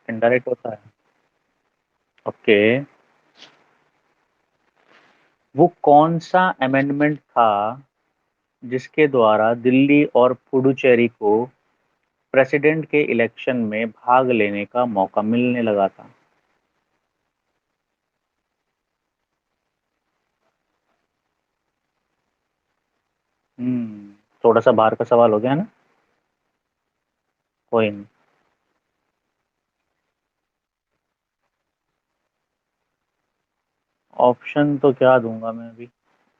Indirect होता है। Okay. वो कौन सा अमेंडमेंट था जिसके द्वारा दिल्ली और पुडुचेरी को प्रेसिडेंट के इलेक्शन में भाग लेने का मौका मिलने लगा था? थोड़ा सा बाहर का सवाल हो गया ना। कोई नहीं। ऑप्शन तो क्या दूंगा मैं अभी,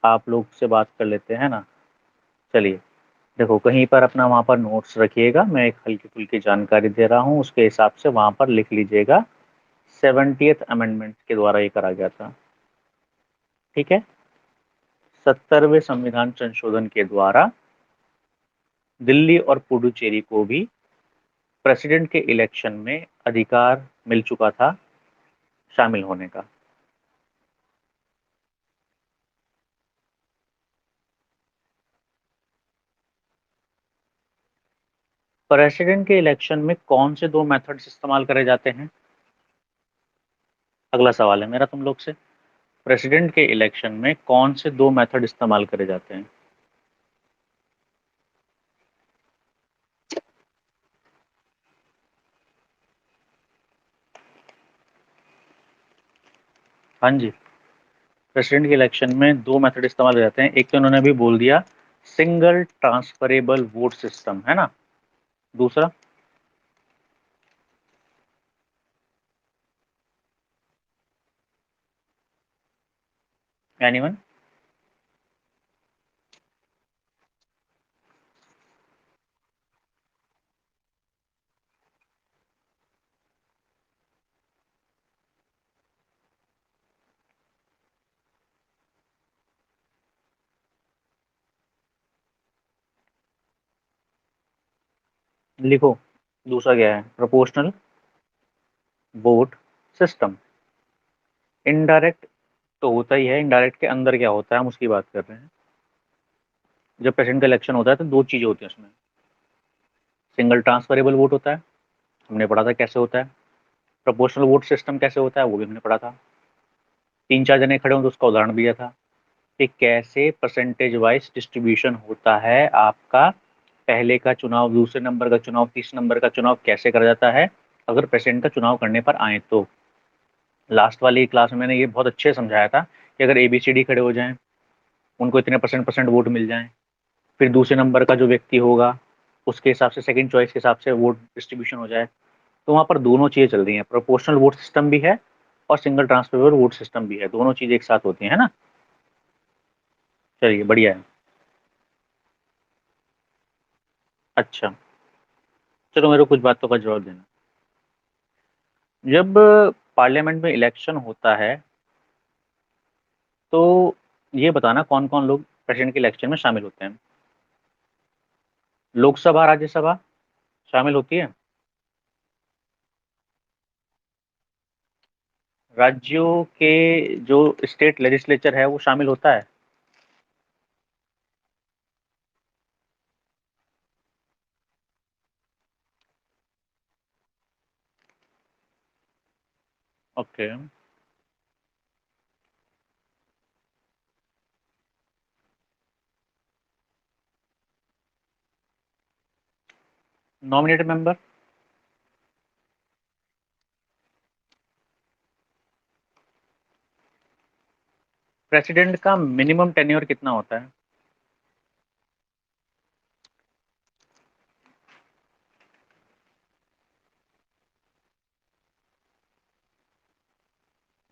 आप लोग से बात कर लेते हैं ना। चलिए, देखो कहीं पर अपना वहाँ पर नोट्स रखिएगा, मैं एक हल्की फुल्की जानकारी दे रहा हूँ, उसके हिसाब से वहाँ पर लिख लीजिएगा। 70th अमेंडमेंट के द्वारा ये करा गया था। ठीक है। 70वें संविधान संशोधन के द्वारा दिल्ली और पुडुचेरी को भी प्रेसिडेंट के इलेक्शन में अधिकार मिल चुका था शामिल होने का। प्रेसिडेंट के इलेक्शन में कौन से दो मेथड्स इस्तेमाल करे जाते हैं? अगला सवाल है मेरा तुम लोग से। प्रेसिडेंट के इलेक्शन में कौन से दो मेथड इस्तेमाल करे जाते हैं? हाँ जी। प्रेसिडेंट के इलेक्शन में दो मेथड इस्तेमाल करे जाते हैं, एक तो उन्होंने अभी बोल दिया, सिंगल ट्रांसफरेबल वोट सिस्टम, है ना। दूसरा? एनीवन? लिखो। दूसरा क्या है? Proportional vote system. इनडायरेक्ट तो होता ही है, इनडायरेक्ट के अंदर क्या होता है हम उसकी बात कर रहे हैं। जब प्रेसिडेंट का इलेक्शन होता है तो दो चीजें होती हैं उसमें। सिंगल ट्रांसफरेबल वोट होता है, हमने पढ़ा था कैसे होता है। प्रोपोर्शनल वोट सिस्टम कैसे होता है वो भी हमने पढ़ा था। तीन चार जने खड़े हों तो उसका उदाहरण दिया था कि कैसे परसेंटेज वाइज डिस्ट्रीब्यूशन होता है आपका। पहले का चुनाव, दूसरे नंबर का चुनाव, तीसरे नंबर का चुनाव कैसे करा जाता है अगर प्रेसिडेंट का चुनाव करने पर आए तो। लास्ट वाली क्लास में मैंने ये बहुत अच्छे से समझाया था कि अगर एबीसीडी खड़े हो जाएं, उनको इतने परसेंट परसेंट वोट मिल जाएं, फिर दूसरे नंबर का जो व्यक्ति होगा उसके हिसाब से सेकंड चॉइस के हिसाब से वोट डिस्ट्रीब्यूशन हो जाए। तो वहाँ पर दोनों चीज़ें चल रही हैं, प्रोपोर्शनल वोट सिस्टम भी है और सिंगल ट्रांसफरेबल वोट सिस्टम भी है, दोनों चीज़ें एक साथ होती हैं, है ना। चलिए बढ़िया है। अच्छा, चलो मेरे को कुछ बातों का जवाब देना। जब पार्लियामेंट में इलेक्शन होता है तो ये बताना कौन कौन लोग प्रेसिडेंट के इलेक्शन में शामिल होते हैं। लोकसभा, राज्यसभा शामिल होती है। राज्यों के जो स्टेट लेजिस्लेचर है वो शामिल होता है। ओके। Nominated member. प्रेसिडेंट का मिनिमम टेन्योर कितना होता है?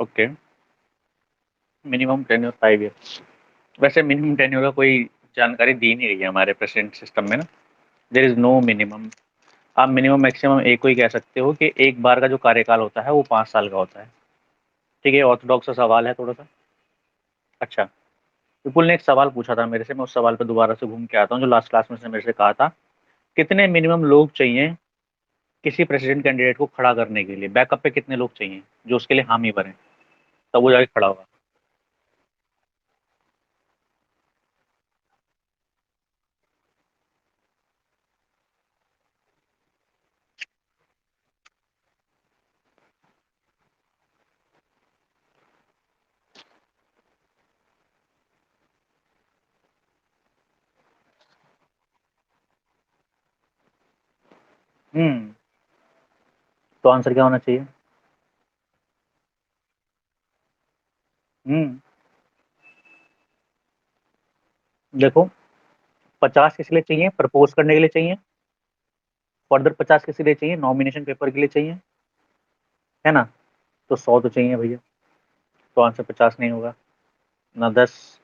ओके। Minimum tenure 5 year. वैसे मिनिमम टेन्योर का कोई जानकारी दी नहीं रही है हमारे प्रेसिडेंट सिस्टम में ना। There is no minimum. आप मिनिमम मैक्सिमम एक को ही कह सकते हो कि एक बार का जो कार्यकाल होता है वो 5 साल का होता है। ठीक है, ऑर्थोडॉक्स सा सवाल है थोड़ा सा। अच्छा, विपुल ने एक सवाल पूछा था मेरे से, मैं उस सवाल पर दोबारा से घूम के आता हूँ जो लास्ट क्लास में उसने मेरे से कहा था। कितने मिनिमम लोग चाहिए किसी प्रेसिडेंट कैंडिडेट को खड़ा करने के लिए, बैकअप पे कितने लोग चाहिए जो उसके लिए हामी भरें, तब वो जाके खड़ा होगा? हम्म। तो आंसर क्या होना चाहिए? हम्म। देखो, 50 किस लिए चाहिए? प्रपोज करने के लिए चाहिए। फर्दर 50 किस लिए चाहिए? नॉमिनेशन पेपर के लिए चाहिए, है ना? तो 100 तो चाहिए भैया। तो आंसर 50 नहीं होगा, ना 10,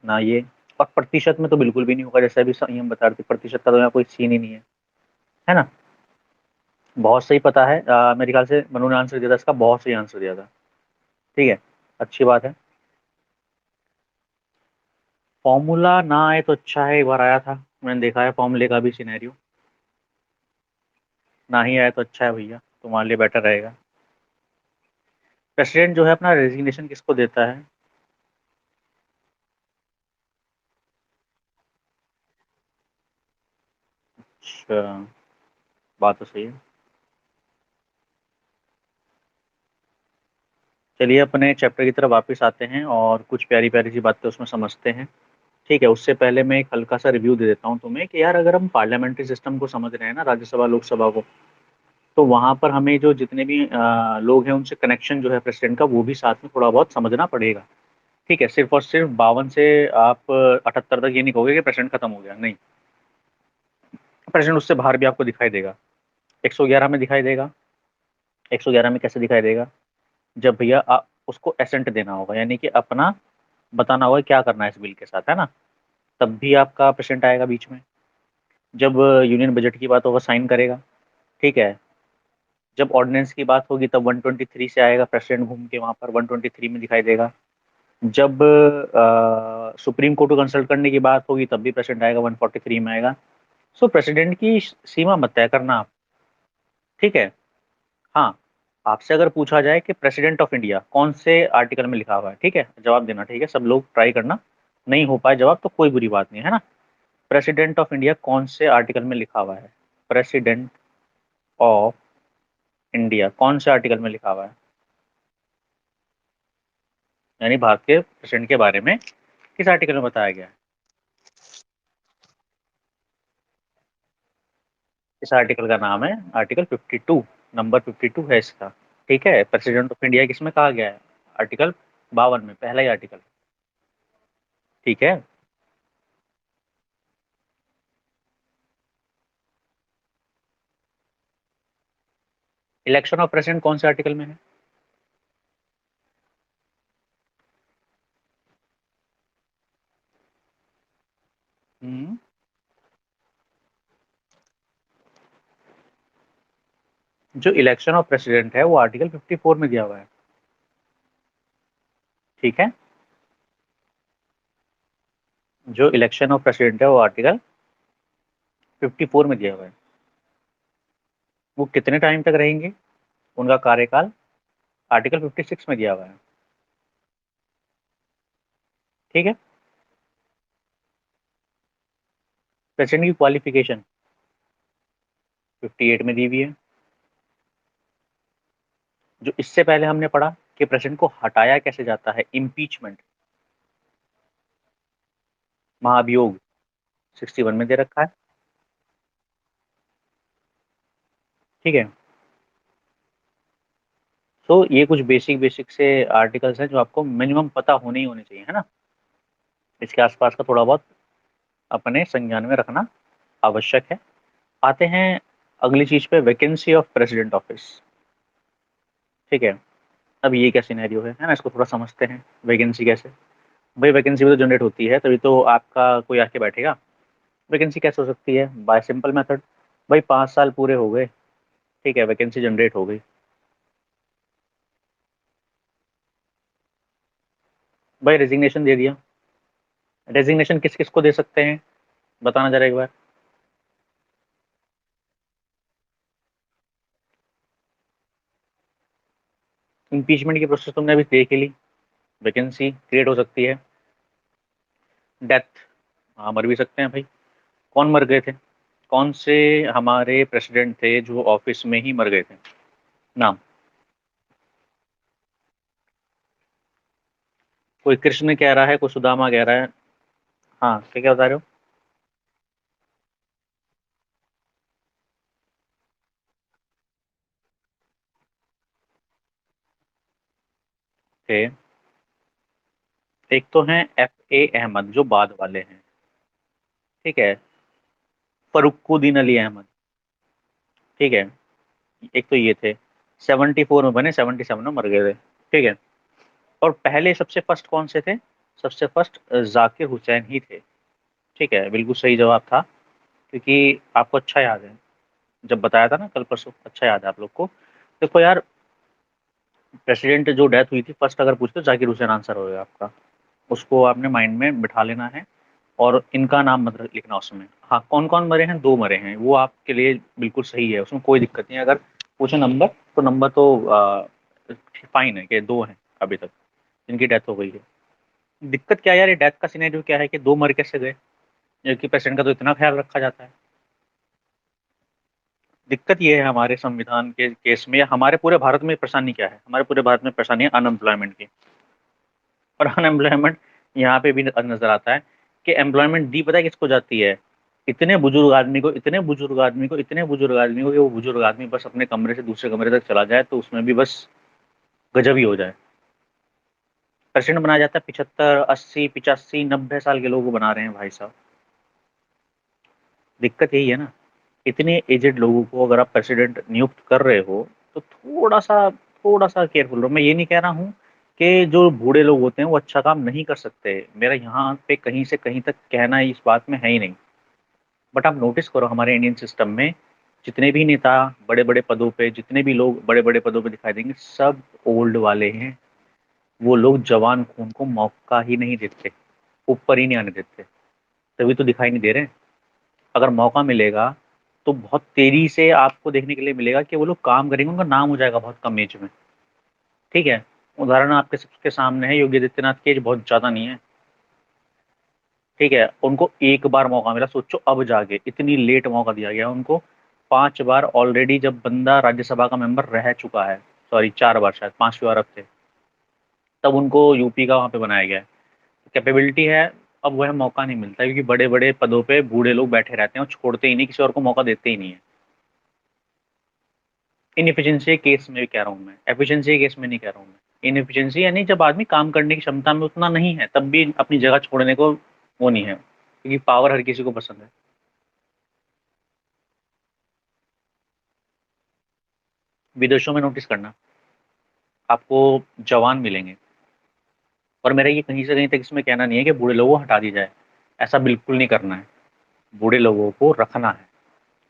ना ये। और प्रतिशत में तो बिल्कुल भी नहीं होगा, जैसे अभी संयम बता रहे थे, प्रतिशत का तो यहाँ कोई सीन ही नहीं है ना? बहुत सही पता है। मेरे ख्याल से मनु ने आंसर दिया था इसका, बहुत सही आंसर दिया था। ठीक है, अच्छी बात है। फॉर्मूला ना आए तो अच्छा है, एक बार आया था, मैंने देखा है फॉर्मूले का भी सिनेरियो। ना ही आए तो अच्छा है भैया, तुम्हारे लिए बेटर रहेगा। प्रेसिडेंट जो है अपना रेजिग्नेशन किसको देता है? अच्छा, बात तो सही है। चलिए अपने चैप्टर की तरफ वापस आते हैं और कुछ प्यारी प्यारी सी बातें उसमें समझते हैं। ठीक है, उससे पहले मैं एक हल्का सा रिव्यू दे देता हूँ तुम्हें कि यार अगर हम पार्लियामेंट्री सिस्टम को समझ रहे हैं ना, राज्यसभा लोकसभा को, तो वहां पर हमें जो जितने भी लोग हैं उनसे कनेक्शन जो है प्रेसिडेंट का, वो भी साथ में थोड़ा बहुत समझना पड़ेगा। ठीक है, सिर्फ और सिर्फ 52 से आप 78 तक ये नहीं कहोगे कि प्रेसिडेंट खत्म हो गया, नहीं। प्रेसिडेंट उससे बाहर भी आपको दिखाई देगा। 111 में दिखाई देगा। 111 में कैसे दिखाई देगा? जब भैया उसको एसेंट देना होगा, यानी कि अपना बताना होगा क्या करना है इस बिल के साथ, है ना? तब भी आपका प्रेसिडेंट आएगा बीच में। जब यूनियन बजट की बात होगा, साइन करेगा। ठीक है। जब ऑर्डिनेंस की बात होगी तब 123 से आएगा प्रेसिडेंट घूम के, वहां पर 123 में दिखाई देगा। जब सुप्रीम कोर्ट को कंसल्ट करने की बात होगी तब भी प्रेसिडेंट आएगा, 143 में आएगा। सो प्रेसिडेंट की सीमा मत तय करना आप। ठीक है। हाँ, आपसे अगर पूछा जाए कि प्रेसिडेंट ऑफ इंडिया कौन से आर्टिकल में लिखा हुआ है, ठीक है, जवाब देना। ठीक है, सब लोग ट्राई करना। नहीं हो पाए जवाब तो कोई बुरी बात नहीं है ना। प्रेसिडेंट ऑफ इंडिया कौन से आर्टिकल में लिखा हुआ है? प्रेसिडेंट ऑफ इंडिया कौन से आर्टिकल में लिखा हुआ है? यानी भारत के प्रेसिडेंट के बारे में किस आर्टिकल में बताया गया है? इस आर्टिकल का नाम है आर्टिकल 52। नंबर 52 है इसका। ठीक है, प्रेसिडेंट ऑफ इंडिया किसमें कहा गया है? आर्टिकल 52 में, पहला ही आर्टिकल। ठीक है। इलेक्शन ऑफ प्रेसिडेंट कौन से आर्टिकल में है? हम्म, जो इलेक्शन ऑफ प्रेसिडेंट है वो आर्टिकल 54 में दिया हुआ है। ठीक है। जो इलेक्शन ऑफ प्रेसिडेंट है वो आर्टिकल 54 में दिया हुआ है। वो कितने टाइम तक रहेंगे, उनका कार्यकाल, आर्टिकल 56 में दिया हुआ है। ठीक है। प्रेसिडेंट की क्वालिफिकेशन 58 में दी हुई है। जो इससे पहले हमने पढ़ा कि प्रेसिडेंट को हटाया कैसे जाता है, इम्पीचमेंट, महाभियोग, 61 में दे रखा है। ठीक है। तो ये कुछ बेसिक बेसिक से आर्टिकल्स हैं जो आपको मिनिमम पता होने ही होने चाहिए, है ना? इसके आसपास का थोड़ा बहुत अपने संज्ञान में रखना आवश्यक है। आते हैं अगली चीज पे, वैकेंसी ऑफ प्रेसिडेंट ऑफिस। ठीक है। अब ये क्या सिनेरियो है ना? इसको थोड़ा समझते हैं, वैकेंसी कैसे। भाई वैकेंसी भी तो जनरेट होती है, तभी तो आपका कोई आके बैठेगा। वैकेंसी कैसे हो सकती है? Bye simple method. भाई 5 साल पूरे हो गए, ठीक है, वैकेंसी जनरेट हो गई। भाई रेजिग्नेशन दे दिया। रेजिग्नेशन किस किस को दे सकते हैं, बताना जरा एक बार। इम्पीचमेंट की प्रोसेस तुमने अभी देख ही ली, वैकेंसी क्रिएट हो सकती है। डेथ, हाँ मर भी सकते हैं भाई। कौन मर गए थे? कौन से हमारे प्रेसिडेंट थे जो ऑफिस में ही मर गए थे? नाम। कोई कृष्ण कह रहा है, कोई सुदामा कह रहा है। हाँ, क्या, क्या, बता रहे हो? थे, एक तो हैं FA अहमद जो बाद वाले हैं, ठीक है, फरुखुद्दीन अली अहमद, ठीक है, एक तो ये थे, 74 में बने, 77 में मर गए थे, ठीक है। और पहले सबसे फर्स्ट कौन से थे? सबसे फर्स्ट जाकिर हुसैन ही थे, ठीक है, बिल्कुल सही जवाब था, क्योंकि आपको अच्छा याद है, जब बताया था ना कल परसों, अच्छा याद है आप लोग को। देखो यार, प्रेसिडेंट जो डेथ हुई थी फर्स्ट अगर पूछते तो जाकिर हुसैन आंसर होगा आपका, उसको आपने माइंड में बिठा लेना है, और इनका नाम मत लिखना उसमें। हाँ, कौन कौन मरे हैं? 2 मरे हैं, वो आपके लिए बिल्कुल सही है, उसमें कोई दिक्कत नहीं है। अगर पूछे नंबर, तो नंबर तो फाइन है कि 2 हैं अभी तक जिनकी डेथ हो गई है। दिक्कत क्या है यार, ये डेथ का सिनेरियो क्या है कि 2 मर कैसे गए, जबकि पेशेंट का तो इतना ख्याल रखा जाता है। दिक्कत ये है हमारे संविधान के केस में, या हमारे पूरे भारत में परेशानी क्या है, हमारे पूरे भारत में परेशानी है अनएम्प्लॉयमेंट की। और अनएम्प्लॉयमेंट यहाँ पे भी नजर आता है कि एम्प्लॉयमेंट दी पता है किसको जाती है? इतने बुजुर्ग आदमी को, इतने बुजुर्ग आदमी को, इतने बुजुर्ग आदमी को कि वो बुजुर्ग आदमी बस अपने कमरे से दूसरे कमरे तक चला जाए तो उसमें भी बस गजब ही हो जाए। प्रेसिडेंट बनाया जाता है 75, 80, 85, 90 साल के लोगों को बना रहे हैं भाई साहब। दिक्कत यही है ना, इतने एजेड लोगों को अगर आप प्रेसिडेंट नियुक्त कर रहे हो तो थोड़ा सा केयरफुल रहो। मैं ये नहीं कह रहा हूँ कि जो बूढ़े लोग होते हैं वो अच्छा काम नहीं कर सकते, मेरा यहाँ पे कहीं से कहीं तक कहना इस बात में है ही नहीं। बट आप नोटिस करो हमारे इंडियन सिस्टम में जितने भी नेता बड़े बड़े पदों पे, जितने भी लोग बड़े बड़े पदों पे दिखाई देंगे, सब ओल्ड वाले हैं। वो लोग जवान खून को मौका ही नहीं देते, ऊपर ही नहीं आने देते, तभी तो दिखाई नहीं दे रहे। अगर मौका मिलेगा तो बहुत तेजी से आपको देखने के लिए मिलेगा कि वो लोग काम करेंगे, उनका नाम हो जाएगा बहुत कम एज में, ठीक है। उदाहरण आपके सबके सामने है, योगी आदित्यनाथ की एज बहुत ज्यादा नहीं है, ठीक है, उनको एक बार मौका मिला, सोचो अब जाके इतनी लेट मौका दिया गया उनको। 5 बार ऑलरेडी जब बंदा राज्यसभा का मेंबर रह चुका है, सॉरी 4 बार, शायद 5वीं बार अब थे, तब उनको यूपी का वहां पे बनाया गया है, कैपेबिलिटी है। अब वह मौका नहीं मिलता क्योंकि बड़े बड़े पदों पे बूढ़े लोग बैठे रहते हैं और छोड़ते ही नहीं, किसी और को मौका देते ही नहीं है। इनएफिशिएंसी केस में कह रहा हूँ मैं, एफिशिएंसी केस में नहीं कह रहा हूँ मैं। इनएफिशिएंसी यानी जब आदमी काम करने की क्षमता में उतना नहीं है तब भी अपनी जगह छोड़ने को वो नहीं है, क्योंकि पावर हर किसी को पसंद है। विदेशों में नोटिस करना, आपको जवान मिलेंगे, और मेरा ये कहीं से कहीं तक इसमें कहना नहीं है कि बूढ़े लोगों को हटा दी जाए, ऐसा बिल्कुल नहीं करना है। बूढ़े लोगों को रखना है,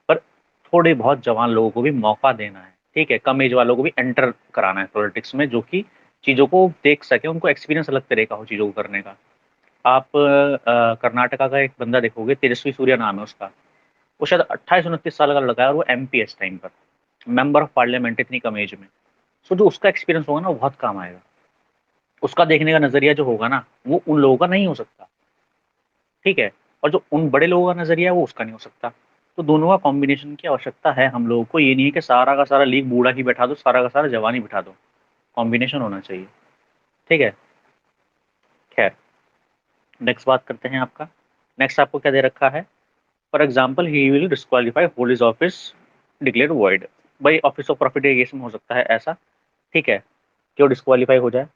पर थोड़े बहुत जवान लोगों को भी मौका देना है, ठीक है, कम एज वालों को भी एंटर कराना है पॉलिटिक्स में, जो कि चीज़ों को देख सके, उनको एक्सपीरियंस अलग तरह का हो चीज़ों को करने का। आप कर्नाटका का एक बंदा देखोगे, तेजस्वी सूर्या नाम है उसका, वो शायद 28 29 साल का लड़का है, और वो MP है इस टाइम पर, मेंबर ऑफ पार्लियामेंट, इतनी कम एज में। सो जो उसका एक्सपीरियंस होगा ना वो बहुत काम आएगा, उसका देखने का नजरिया जो होगा ना वो उन लोगों का नहीं हो सकता, ठीक है, और जो उन बड़े लोगों का नजरिया है वो उसका नहीं हो सकता। तो दोनों का कॉम्बिनेशन की आवश्यकता है हम लोगों को, ये नहीं है कि सारा का सारा लीग बूढ़ा ही बैठा दो, सारा का सारा जवान ही बिठा दो, कॉम्बिनेशन होना चाहिए, ठीक है। खैर, नेक्स्ट बात करते हैं आपका। नेक्स्ट आपको क्या दे रखा है? For example he will disqualify hold his office, declare void. भाई ऑफिस ऑफ प्रॉफिट के केस में हो सकता है ऐसा, ठीक है, कि वो डिस्क्वालीफाई हो जाए,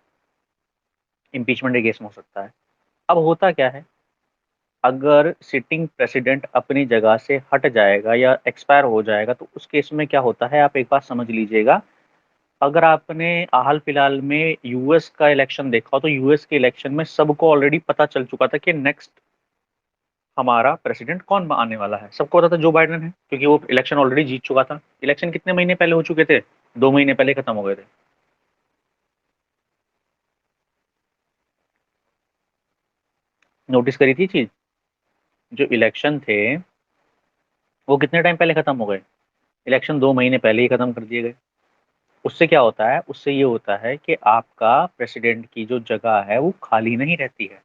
इम्पीचमेंट के केस में हो सकता है। अब होता क्या है, अगर सिटिंग प्रेसिडेंट अपनी जगह से हट जाएगा या एक्सपायर हो जाएगा तो उस केस में क्या होता है, आप एक बात समझ लीजिएगा। अगर आपने हाल फिलहाल में यूएस का इलेक्शन देखा हो तो यूएस के इलेक्शन में सबको ऑलरेडी पता चल चुका था कि नेक्स्ट हमारा प्रेसिडेंट कौन आने वाला है, सबको पता था जो बाइडेन है, क्योंकि वो इलेक्शन ऑलरेडी जीत चुका था। इलेक्शन कितने महीने पहले हो चुके थे? 2 महीने पहले खत्म हो गए थे। नोटिस करी थी चीज, जो इलेक्शन थे वो कितने टाइम पहले खत्म हो गए? इलेक्शन 2 महीने पहले ही खत्म कर दिए गए। उससे क्या होता है, उससे ये होता है कि आपका प्रेसिडेंट की जो जगह है वो खाली नहीं रहती है।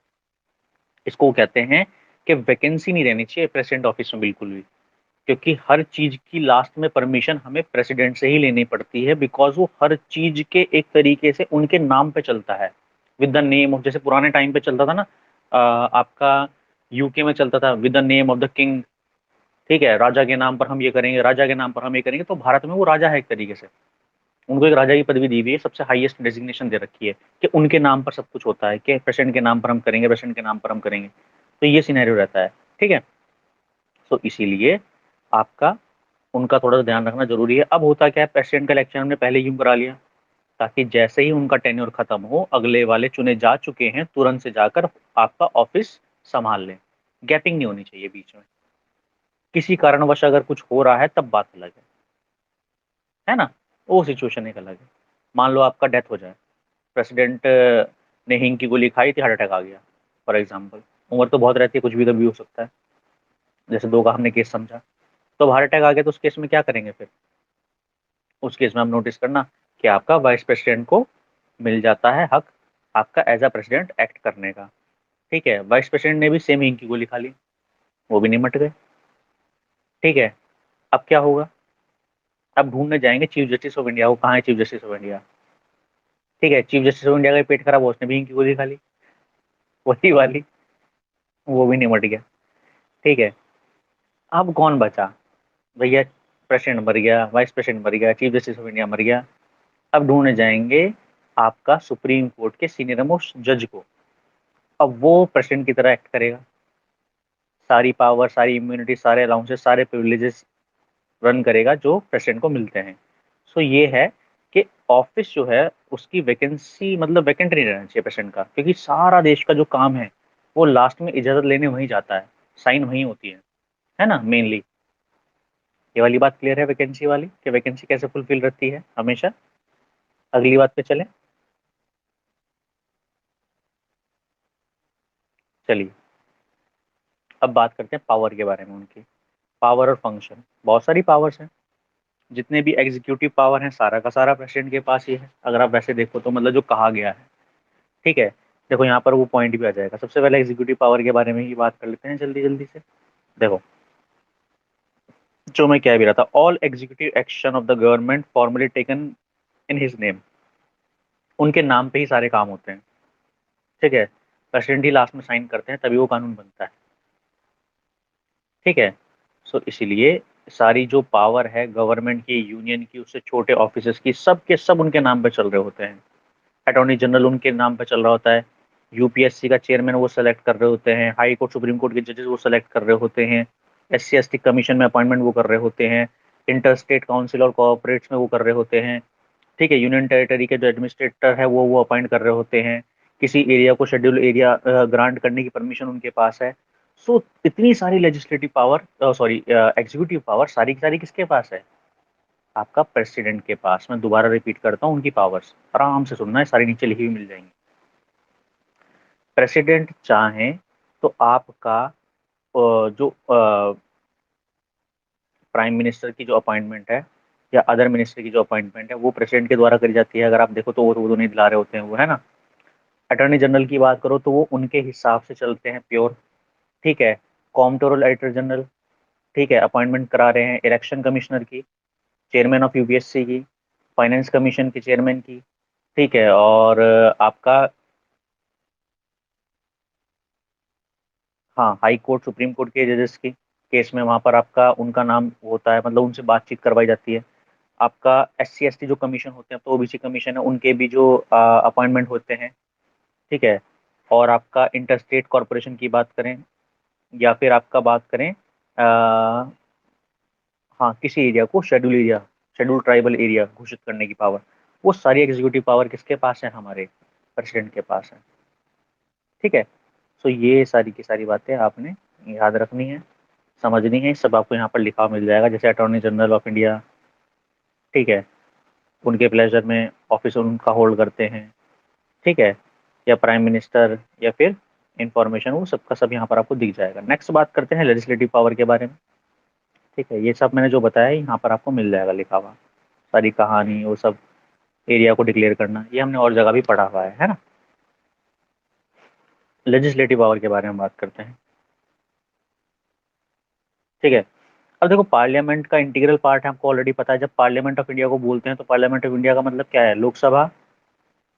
इसको कहते हैं कि वैकेंसी नहीं रहनी चाहिए प्रेसिडेंट ऑफिस में बिल्कुल भी, क्योंकि हर चीज की लास्ट में परमिशन हमें प्रेसिडेंट से ही लेनी पड़ती है, बिकॉज वो हर चीज के एक तरीके से उनके नाम पे चलता है, विद द नेम ऑफ, जैसे पुराने टाइम पे चलता था ना, आपका यूके में चलता था with the name of the king, ठीक है, राजा के नाम पर हम ये करेंगे, राजा के नाम पर हम ये करेंगे, तो भारत में वो राजा है एक तरीके से, उनको एक राजा की पदवी दी हुई है, सबसे हाईएस्ट डेजिग्नेशन दे रखी है कि उनके नाम पर सब कुछ होता है, कि प्रेसिडेंट के नाम पर हम करेंगे, प्रेसिडेंट के नाम पर हम करेंगे। तो ये सिनेरियो रहता है। ठीक है, तो इसीलिए आपका उनका थोड़ा सा ध्यान रखना जरूरी है। अब होता क्या है, प्रेसिडेंट का इलेक्शन हमने पहले क्यों करा लिया, ताकि जैसे ही उनका टेन्योर खत्म हो, अगले वाले चुने जा चुके हैं तुरंत से जाकर आपका ऑफिस संभाल लें। गैपिंग नहीं होनी चाहिए बीच में। किसी कारणवश अगर कुछ हो रहा है तब बात अलग है ना, वो सिचुएशन एक अलग है। मान लो आपका डेथ हो जाए, प्रेसिडेंट ने हींग की गोली खाई थी, हार्ट अटैक आ गया फॉर एग्जाम्पल, उम्र तो बहुत रहती है, कुछ भी कभी हो सकता है, जैसे दो का हमने केस समझा। तो हार्ट अटैक आ गया तो उस केस में क्या करेंगे फिर, उस केस में आप नोटिस करना कि आपका वाइस प्रेसिडेंट को मिल जाता है हक आपका एज अ प्रेसिडेंट एक्ट करने का। ठीक है, वाइस प्रेसिडेंट ने भी सेम हींग की गोली खा ली, वो भी निमट गए। ठीक है, अब क्या होगा, अब ढूंढने जाएंगे चीफ जस्टिस ऑफ इंडिया को, कहाँ है चीफ जस्टिस ऑफ इंडिया। ठीक है, चीफ जस्टिस ऑफ इंडिया का पेट खराब हुआ, उसने भी हींग की गोली खा ली, वही वाली, वो भी निमट गया। ठीक है, अब कौन बचा भैया, प्रेसिडेंट मर गया, वाइस प्रेसिडेंट मर गया, चीफ जस्टिस ऑफ इंडिया मर गया। अब ढूंढने जाएंगे आपका सुप्रीम कोर्ट के सीनियर मोस्ट जज को। अब वो प्रेसिडेंट की तरह एक्ट करेगा, सारी पावर, सारी इम्यूनिटी, सारे अलाउंसेस, सारे प्रिविलेजेस रन करेगा जो प्रेसिडेंट को मिलते हैं। सो ये है कि ऑफिस जो है उसकी वैकेंसी, मतलब वैकेंट नहीं रहना चाहिए प्रेसिडेंट का, क्योंकि सारा देश का जो काम है वो लास्ट में इजाजत लेने वहीं जाता है, साइन वहीं होती है ना मेनली। ये वाली बात क्लियर है वैकेंसी वाली, कि वैकेंसी कैसे फुलफिल रहती है हमेशा। अगली बात पे चले, चलिए अब बात करते हैं पावर के बारे में, उनकी पावर और फंक्शन। बहुत सारी पावर्स हैं, जितने भी एग्जीक्यूटिव पावर हैं सारा का सारा प्रेसिडेंट के पास ही है, अगर आप वैसे देखो तो, मतलब जो कहा गया है। ठीक है, देखो यहाँ पर वो पॉइंट भी आ जाएगा। सबसे पहले एग्जीक्यूटिव पावर के बारे में ही बात कर लेते हैं जल्दी जल्दी से। देखो, जो मैं कह भी रहा था, all executive action of the government formally taken in his name, उनके नाम पे ही सारे काम होते हैं। ठीक है, प्रेसिडेंट ही लास्ट में साइन करते हैं तभी वो कानून बनता है। ठीक है, सो इसीलिए सारी जो पावर है गवर्नमेंट की, यूनियन की, उससे छोटे ऑफिसर्स की, सब के सब उनके नाम पे चल रहे होते हैं। अटॉर्नी जनरल उनके नाम पे चल रहा होता है, यूपीएससी का चेयरमैन वो सेलेक्ट कर रहे होते हैं, हाई कोर्ट सुप्रीम कोर्ट के जजेस वो सेलेक्ट कर रहे होते हैं, एससी एसटी कमीशन में अपॉइंटमेंट वो कर रहे होते हैं, इंटर स्टेट काउंसिल और कोऑपरेट्स में वो कर रहे होते हैं। ठीक है, यूनियन टेरिटरी के जो एडमिनिस्ट्रेटर है वो अपॉइंट कर रहे होते हैं, किसी एरिया को शेड्यूल एरिया ग्रांट करने की परमिशन उनके पास है। सो इतनी सारी legislative power, sorry executive power, सारी की सारी किसके पास है, आपका प्रेसिडेंट के पास। मैं दोबारा रिपीट करता हूँ, उनकी पावर्स आराम से सुनना है, सारी नीचे लिखी हुई मिल जाएंगी। प्रेसिडेंट चाहे तो आपका जो प्राइम मिनिस्टर की जो अपॉइंटमेंट है या अदर मिनिस्टर की जो अपॉइंटमेंट है वो प्रेसिडेंट के द्वारा करी जाती है। अगर आप देखो तो वो तो नहीं दिला रहे होते हैं वो, है ना। अटॉर्नी जनरल की बात करो तो वो उनके हिसाब से चलते हैं प्योर। ठीक है, कॉम्प्ट्रोलर एडिटर जनरल, ठीक है, अपॉइंटमेंट करा रहे हैं इलेक्शन कमिश्नर की, चेयरमैन ऑफ यूपीएससी की, फाइनेंस कमीशन के चेयरमैन की। ठीक है, और आपका, हाँ, हाई कोर्ट सुप्रीम कोर्ट के जजेस की केस में वहाँ पर आपका उनका नाम होता है, मतलब उनसे बातचीत करवाई जाती है। आपका एससी एसटी जो कमीशन होते हैं, तो ओबीसी कमीशन है, उनके भी जो अपॉइंटमेंट होते हैं। ठीक है, और आपका इंटर स्टेट कॉरपोरेशन की बात करें या फिर आपका बात करें हाँ, किसी एरिया को schedule area, schedule tribal area घोषित करने की पावर, वो सारी एग्जीक्यूटिव पावर किसके पास है, हमारे प्रेसिडेंट के पास है। ठीक है, सो ये सारी की सारी बातें आपने याद रखनी है, समझनी है, सब आपको यहाँ पर लिखा मिल जाएगा। जैसे अटॉर्नी जनरल ऑफ इंडिया, ठीक है, उनके प्लेजर में ऑफिस उनका होल्ड करते हैं। ठीक है, या प्राइम मिनिस्टर, या फिर इंफॉर्मेशन, वो सबका सब यहाँ पर आपको दिख जाएगा। नेक्स्ट बात करते हैं लेजिस्लेटिव पावर के बारे में। ठीक है, ये सब मैंने जो बताया यहाँ पर आपको मिल जाएगा लिखा हुआ, सारी कहानी वो सब, एरिया को डिक्लेयर करना, ये हमने और जगह भी पढ़ा हुआ है ना। लेजिस्लेटिव पावर के बारे में बात करते हैं। ठीक है, अब देखो, पार्लियामेंट का इंटीग्रल पार्ट है, आपको ऑलरेडी पता है। जब पार्लियामेंट ऑफ इंडिया को बोलते हैं तो पार्लियामेंट ऑफ इंडिया का मतलब क्या है, लोकसभा,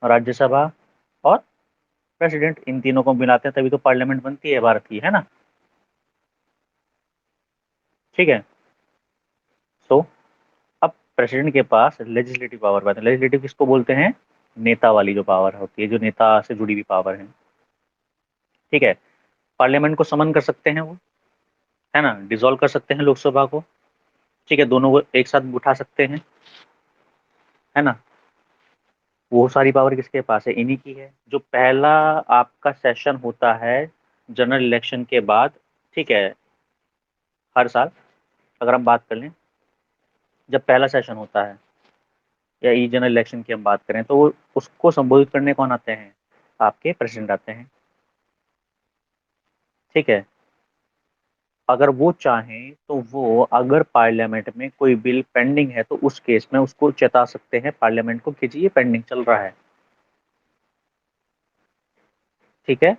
राज्यसभा और प्रेसिडेंट, इन तीनों को मिलाते हैं तभी तो पार्लियामेंट बनती है भारत की, है ना। ठीक है, सो अब प्रेसिडेंट के पास लेजिस्लेटिव पावर पाते हैं। लेजिस्लेटिव किसको बोलते हैं? नेता वाली जो पावर होती है, जो नेता से जुड़ी हुई पावर है। ठीक है। पार्लियामेंट को समन कर सकते हैं वो, है ना, डिसॉल्व कर सकते हैं लोकसभा को। ठीक है, दोनों को एक साथ उठा सकते हैं, है ना। वो सारी पावर किसके पास है? इन्हीं की है। जो पहला आपका सेशन होता है जनरल इलेक्शन के बाद, ठीक है, हर साल अगर हम बात कर लें, जब पहला सेशन होता है या ई जनरल इलेक्शन की हम बात करें, तो उसको संबोधित करने कौन आते हैं? आपके प्रेसिडेंट आते हैं। ठीक है। अगर वो चाहें तो वो, अगर पार्लियामेंट में कोई बिल पेंडिंग है तो उस केस में उसको चेता सकते हैं पार्लियामेंट को कि जी ये पेंडिंग चल रहा है। ठीक है।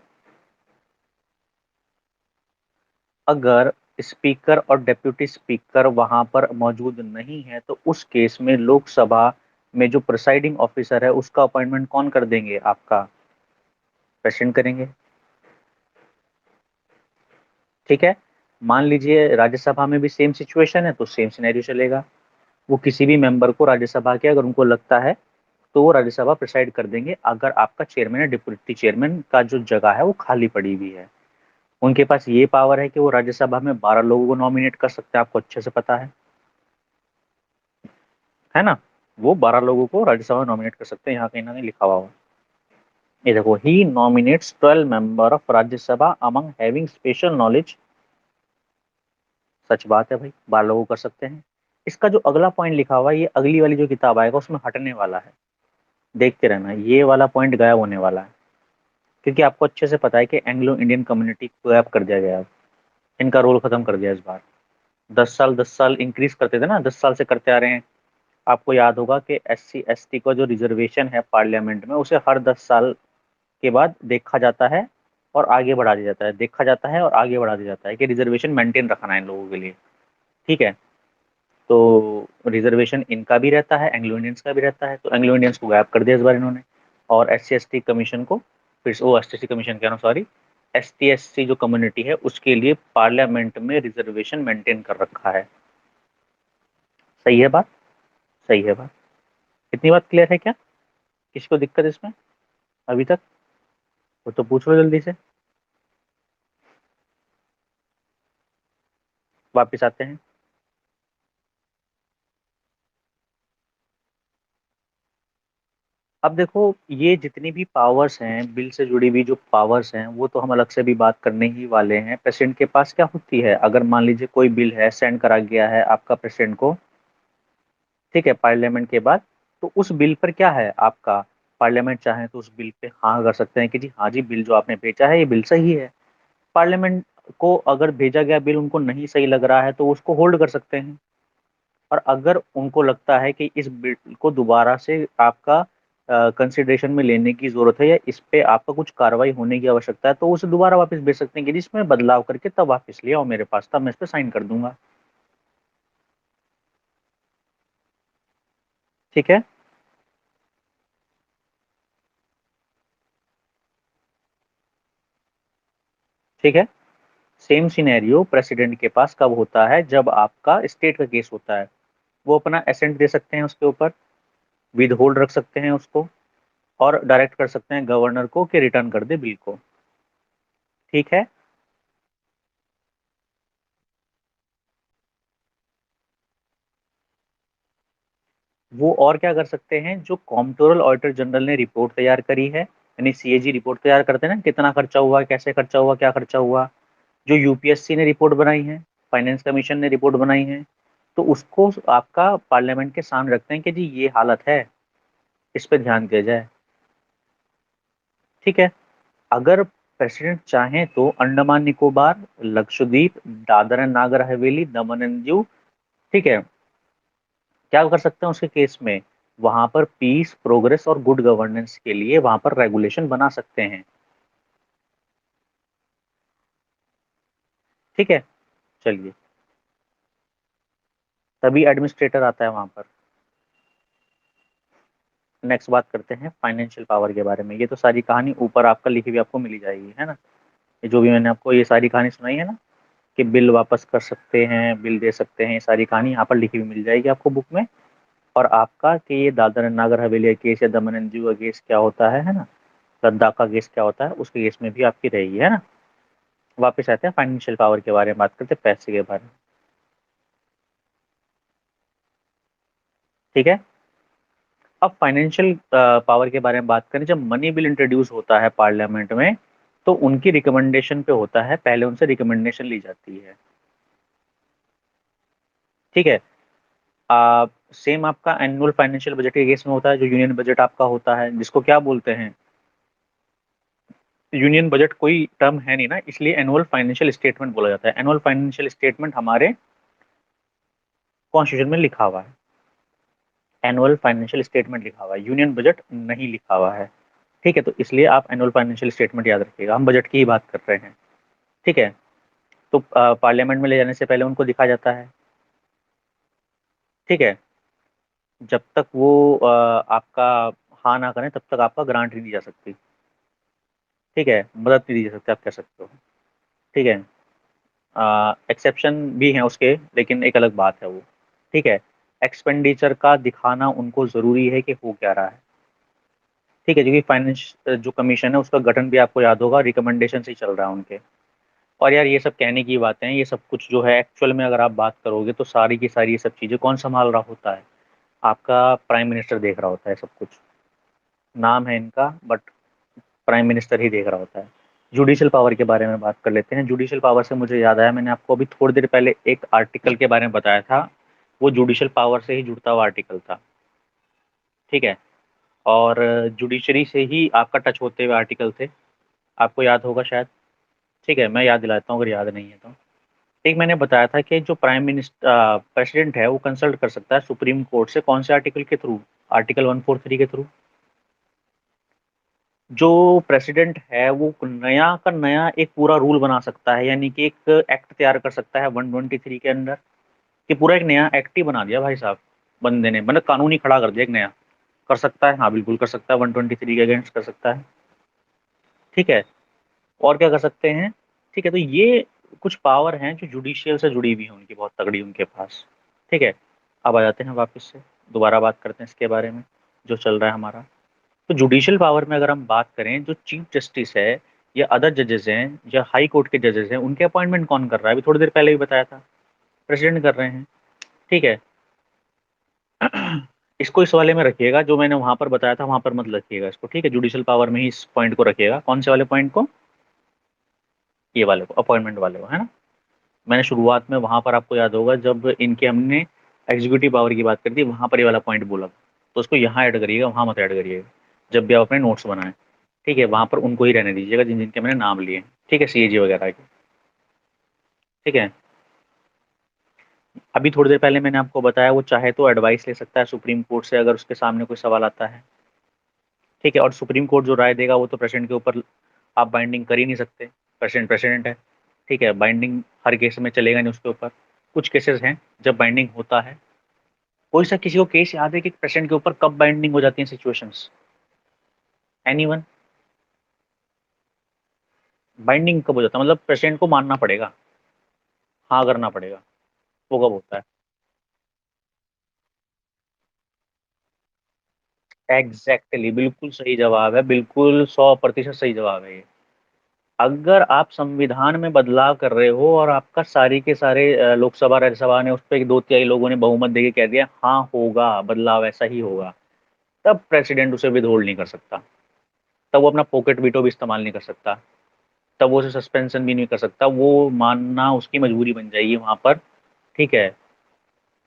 अगर स्पीकर और डेप्यूटी स्पीकर वहां पर मौजूद नहीं है तो उस केस में लोकसभा में जो प्रिसाइडिंग ऑफिसर है उसका अपॉइंटमेंट कौन कर देंगे? आपका प्रेसिडेंट करेंगे। ठीक है। मान लीजिए राज्यसभा में भी सेम सिचुएशन है तो सेम सिनेरियो चलेगा। वो किसी भी मेंबर को राज्यसभा के, अगर उनको लगता है तो वो राज्यसभा प्रिसाइड कर देंगे, अगर आपका चेयरमैन या डिप्टी चेयरमैन का जो जगह है वो खाली पड़ी हुई है। उनके पास ये पावर है कि वो राज्यसभा में 12 लोगों को नॉमिनेट कर सकते हैं, आपको अच्छे से पता है ना। वो 12 लोगों को राज्यसभा में नॉमिनेट कर सकते हैं, यहाँ कहीं ना कहीं लिखा हुआ हो। ये देखो, he nominates 12 member of Rajya Sabha among having special knowledge. सच बात है भाई, 12 लोगों कर सकते हैं। इसका जो अगला पॉइंट लिखा हुआ है, ये अगली वाली जो किताब आएगा उसमें हटने वाला है। देखते रहना, ये वाला पॉइंट गायब होने वाला है, क्योंकि आपको अच्छे से पता है कि एंग्लो इंडियन कम्युनिटी को गायब कर दिया गया है। इनका रोल खत्म कर दिया इस बार। 10 साल इंक्रीज करते थे ना, 10 साल से करते आ रहे हैं। आपको याद होगा कि SC ST का जो रिजर्वेशन है पार्लियामेंट में, उसे हर 10 साल के बाद देखा जाता है और आगे बढ़ा दिया जाता है, देखा जाता है और आगे बढ़ा दिया जाता है कि रिजर्वेशन मेंटेन रखना है इन लोगों के लिए। ठीक है। तो रिजर्वेशन इनका भी रहता है, एंग्लो इंडियंस का भी रहता है, तो एंग्लो इंडियंस को गायब कर दिया इस बार इन्होंने। और SC ST कमीशन को, फिर से वो ST कमीशन कह रहा हूँ, सॉरी, ST SC जो कम्युनिटी है उसके लिए पार्लियामेंट में रिजर्वेशन मेंटेन कर रखा है। सही है बात? सही है बात। इतनी बात क्लियर है क्या? किसी को दिक्कत इसमें अभी तक? वो तो पूछ लो जल्दी से। वापिस आते हैं। अब देखो, ये जितनी भी पावर्स हैं, बिल से जुड़ी हुई जो पावर्स हैं, वो तो हम अलग से भी बात करने ही वाले हैं। प्रेसिडेंट के पास क्या होती है? अगर मान लीजिए कोई बिल है, सेंड करा गया है आपका प्रेसिडेंट को, ठीक है, पार्लियामेंट के बाद, तो उस बिल पर क्या है आपका, पार्लियामेंट चाहे तो उस बिल पे हाँ कर सकते हैं कि जी हाँ जी, बिल जो आपने भेजा है ये बिल सही है। पार्लियामेंट को अगर भेजा गया बिल उनको नहीं सही लग रहा है तो उसको होल्ड कर सकते हैं। और अगर उनको लगता है कि इस बिल को दोबारा से आपका कंसिडरेशन में लेने की जरूरत है या इस पे आपका कुछ कार्रवाई होने की आवश्यकता है, तो उसे दोबारा वापस भेज सकते हैं कि जिसमें बदलाव करके तब वापस ले आओ मेरे पास, तब मैं इस पे साइन कर दूंगा। ठीक है। ठीक है। सेम सिनेरियो प्रेसिडेंट के पास कब होता है? जब आपका स्टेट का केस होता है। वो अपना एसेंट दे सकते हैं उसके ऊपर, विद होल्ड रख सकते हैं उसको, और डायरेक्ट कर सकते हैं गवर्नर को कि रिटर्न कर दे बिल को। ठीक है। वो और क्या कर सकते हैं? जो कॉम्प्ट्रोलर ऑडिटर जनरल ने रिपोर्ट तैयार करी है, यानी CAG रिपोर्ट तैयार करते हैं ना, कितना खर्चा हुआ, कैसे खर्चा हुआ, क्या खर्चा हुआ, जो UPSC ने रिपोर्ट बनाई है, फाइनेंस कमीशन ने रिपोर्ट बनाई है, तो उसको आपका पार्लियामेंट के सामने रखते हैं कि जी ये हालत है, इस पे ध्यान दिया जाए। ठीक है। अगर प्रेसिडेंट चाहें तो Andaman Nicobar, Lakshadweep, Dadar and Nagar Haveli, Daman and Diu, ठीक है, क्या कर सकते हैं उसके केस में? वहां पर पीस, प्रोग्रेस और गुड गवर्नेंस के लिए वहां पर रेगुलेशन बना सकते हैं। ठीक है। चलिए, तभी एडमिनिस्ट्रेटर आता है वहां पर। नेक्स्ट बात करते हैं फाइनेंशियल पावर के बारे में। ये तो सारी कहानी ऊपर आपका लिखी हुई आपको मिली जाएगी, है ना। ये जो भी मैंने आपको ये सारी कहानी सुनाई है ना, कि बिल वापस कर सकते हैं, बिल दे सकते हैं, ये सारी कहानी यहाँ पर लिखी हुई मिल जाएगी आपको बुक में। और आपका कि ये दादर एंड नागर हवेली का केस या दमन एंड दीव का केस क्या होता है ना, लद्दाख का केस क्या होता है, उसके केस में भी आपकी रहेगी, है ना। वापस आते हैं फाइनेंशियल पावर के बारे में बात करते हैं, पैसे के बारे में। ठीक है। अब फाइनेंशियल पावर के बारे में बात करें, जब मनी बिल इंट्रोड्यूस होता है पार्लियामेंट में, तो उनकी रिकमेंडेशन पे होता है, पहले उनसे रिकमेंडेशन ली जाती है। ठीक है। सेम आपका एनुअल फाइनेंशियल बजट के केस में होता है, जो यूनियन बजट आपका होता है, जिसको क्या बोलते हैं, यूनियन बजट कोई टर्म है नहीं ना, इसलिए एनुअल फाइनेंशियल स्टेटमेंट बोला जाता है। एनुअल फाइनेंशियल स्टेटमेंट हमारे कॉन्स्टिट्यूशन में लिखा हुआ है, एनुअल फाइनेंशियल स्टेटमेंट लिखा हुआ है, यूनियन बजट नहीं लिखा हुआ है। ठीक है, तो इसलिए आप एनुअल फाइनेंशियल स्टेटमेंट याद रखिएगा, हम बजट की ही बात कर रहे हैं। ठीक है। तो पार्लियामेंट में ले जाने से पहले उनको दिखा जाता है। ठीक है। जब तक वो आपका हाँ ना करें, तब तक आपका ग्रांट नहीं दी जा सकती। ठीक है, मदद नहीं दी जा सकती, आप कह सकते हो। ठीक है। एक्सेप्शन भी हैं उसके, लेकिन एक अलग बात है वो। ठीक है। एक्सपेंडिचर का दिखाना उनको ज़रूरी है कि हो क्या रहा है। ठीक है, क्योंकि फाइनेंस जो कमीशन है उसका गठन भी आपको याद होगा, रिकमेंडेशन से ही चल रहा है उनके। और यार ये सब कहने की बातें हैं, ये सब कुछ जो है एक्चुअल में अगर आप बात करोगे तो सारी की सारी ये सब चीज़ें कौन संभाल रहा होता है, आपका प्राइम मिनिस्टर देख रहा होता है सब कुछ। नाम है इनका, बट प्राइम मिनिस्टर ही देख रहा होता है। जुडिशियल पावर के बारे में बात कर लेते हैं। जुडिशियल पावर से मुझे याद आया, मैंने आपको अभी थोड़ी देर पहले एक आर्टिकल के बारे में बताया था, वो जुडिशियल पावर से ही जुड़ता हुआ आर्टिकल था। ठीक है। और जुडिशरी से ही आपका टच होते हुए आर्टिकल थे, आपको याद होगा शायद। ठीक है, मैं याद दिलाता हूँ अगर याद नहीं है तो। एक मैंने बताया था कि जो प्राइम मिनिस्टर प्रेसिडेंट है वो कंसल्ट कर सकता है सुप्रीम कोर्ट से, कौन से आर्टिकल के थ्रू, आर्टिकल 143 के थ्रू। जो प्रेसिडेंट है वो नया का नया एक पूरा रूल बना सकता है, यानी कि एक एक्ट तैयार कर सकता है 123 के अंदर, कि पूरा एक नया एक्ट ही बना दिया भाई साहब बंदे ने, मतलब कानून ही खड़ा कर दिया एक नया। कर सकता है, हाँ बिल्कुल कर सकता है, 123 के अगेंस्ट कर सकता है। ठीक है। और क्या कर सकते हैं। ठीक है, तो ये कुछ पावर हैं जो जुडिशियल से जुड़ी हुई हैं, उनकी बहुत तगड़ी उनके पास। ठीक है। अब आ जाते हैं वापस से, दोबारा बात करते हैं इसके बारे में जो चल रहा है हमारा। तो जुडिशियल पावर में अगर हम बात करें, जो चीफ जस्टिस है या अदर जजेस हैं या हाई कोर्ट के जजेस हैं, उनके अपॉइंटमेंट कौन कर रहा है, अभी थोड़ी देर पहले भी बताया था, प्रेसिडेंट कर रहे हैं। ठीक है। इसको इस वाले में रखिएगा, जो मैंने वहां पर बताया था वहां पर मत रखिएगा इसको। ठीक है, जुडिशियल पावर में ही इस पॉइंट को रखिएगा, कौन से वाले पॉइंट को, ये वाले को, अपॉइंटमेंट वाले को, है ना। मैंने शुरुआत में वहां पर, आपको याद होगा जब इनके हमने एग्जीक्यूटिव पावर की बात करी थी, वहां पर ये वाला पॉइंट बोला था, तो उसको यहाँ ऐड करिएगा, वहां मत ऐड करिएगा जब भी आप अपने नोट्स बनाएं। ठीक है, वहां पर उनको ही रहने दीजिएगा जिन जिनके मैंने नाम लिए हैं। ठीक है, सीएजी वगैरह के। ठीक है। अभी थोड़ी देर पहले मैंने आपको बताया वो चाहे तो एडवाइस ले सकता है सुप्रीम कोर्ट से, अगर उसके सामने कोई सवाल आता है। ठीक है। और सुप्रीम कोर्ट जो राय देगा वो तो प्रेसिडेंट के ऊपर आप बाइंडिंग कर ही नहीं सकते, प्रेसिडेंट प्रेसिडेंट है। ठीक है, बाइंडिंग हर केस में चलेगा नहीं उसके ऊपर, कुछ केसेस हैं जब बाइंडिंग होता है। कोई सा किसी को केस याद है कि प्रेसिडेंट के ऊपर कब बाइंडिंग हो जाती है सिचुएशंस, एनीवन, बाइंडिंग कब हो जाता है, मतलब प्रेसिडेंट को मानना पड़ेगा, हाँ करना पड़ेगा, वो कब होता है। एग्जैक्टली, बिल्कुल सही जवाब है, बिल्कुल 100% सही जवाब है ये। अगर आप संविधान में बदलाव कर रहे हो और आपका सारी के सारे लोकसभा राज्यसभा ने उस पर दो तिहाई लोगों ने बहुमत देके कह दिया हाँ होगा बदलाव ऐसा ही होगा, तब प्रेसिडेंट उसे विदहोल्ड नहीं कर सकता, तब वो अपना पॉकेट वीटो भी इस्तेमाल नहीं कर सकता, तब वो उसे सस्पेंशन भी नहीं कर सकता, वो मानना उसकी मजबूरी बन जाएगी वहां पर। ठीक है।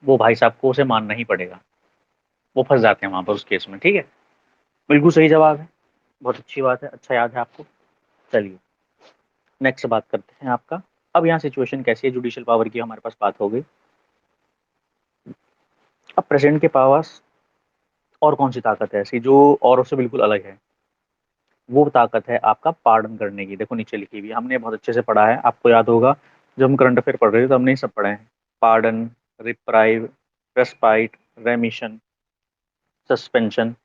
वो भाई साहब को उसे मानना ही पड़ेगा, वो फंस जाते हैं वहां पर उस केस में। ठीक है, बिल्कुल सही जवाब है, बहुत अच्छी बात है, अच्छा याद है आपको। चलिए नेक्स्ट बात करते हैं आपका। अब यहाँ सिचुएशन कैसी है, जुडिशियल पावर की हमारे पास बात हो गई। अब प्रेसिडेंट के पास और कौन सी ताकत है ऐसी जो औरों से बिल्कुल अलग है, वो ताकत है आपका पार्डन करने की। देखो नीचे लिखी हुई है, हमने बहुत अच्छे से पढ़ा है, आपको याद होगा जब हम करंट अफेयर पढ़ रहे थे तो हमने ये सब पढ़े हैं। पार्डन, रिप्राइव, रेस्पाइट, रेमिशन, सस्पेंशन,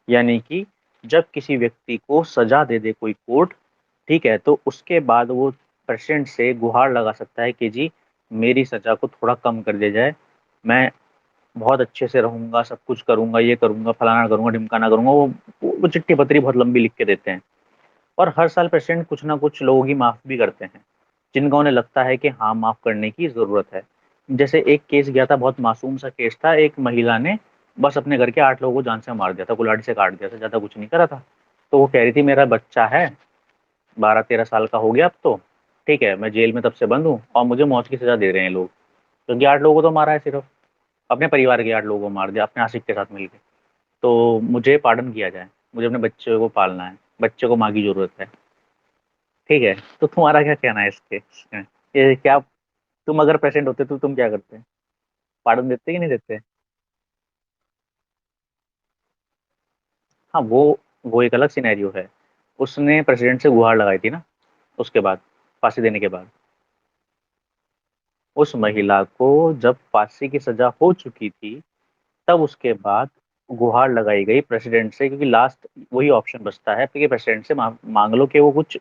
यानी कि जब किसी व्यक्ति को सजा दे दे कोई कोर्ट, ठीक है, तो उसके बाद वो प्रेसिडेंट से गुहार लगा सकता है कि जी मेरी सजा को थोड़ा कम कर दिया जाए, मैं बहुत अच्छे से रहूंगा, सब कुछ करूंगा, ये करूंगा, फलाना करूंगा, ढिमकाना करूंगा, वो चिट्ठी पत्री बहुत लंबी लिख के देते हैं। और हर साल प्रेसिडेंट कुछ ना कुछ लोगों की माफ भी करते हैं, जिनका उन्हें लगता है कि हाँ माफ करने की जरूरत है। जैसे एक केस गया था, बहुत मासूम सा केस था, एक महिला ने बस अपने घर के 8 लोगों को जान से मार दिया था, कुल्हाड़ी से काट दिया था, ज्यादा कुछ नहीं करा था। तो वो कह रही थी मेरा बच्चा है, 12-13 साल का हो गया अब तो, ठीक है, मैं जेल में तब से बंद हूँ और मुझे मौत की सजा दे रहे हैं लोग, क्योंकि 8 लोगों को तो मारा है सिर्फ, अपने परिवार के 8 लोगों को मार दिया अपने आशिक के साथ मिलकर। तो मुझे पार्डन किया जाए, मुझे अपने बच्चे को पालना है, बच्चे को माँ की जरूरत है। ठीक है, तो तुम्हारा क्या कहना है इसके, ये क्या, तुम अगर प्रेसिडेंट होते तो तुम क्या करते? पार्डन देते कि नहीं देते? हाँ, वो एक अलग सिनेरियो है। उसने प्रेसिडेंट से गुहार लगाई थी ना, उसके बाद, फांसी देने के बाद, उस महिला को जब फांसी की सजा हो चुकी थी, तब उसके बाद गुहार लगाई गई प्रेसिडेंट से, क्योंकि लास्ट वही ऑप्शन बचता है कि प्रेसिडेंट से मांग लो कि वो कुछ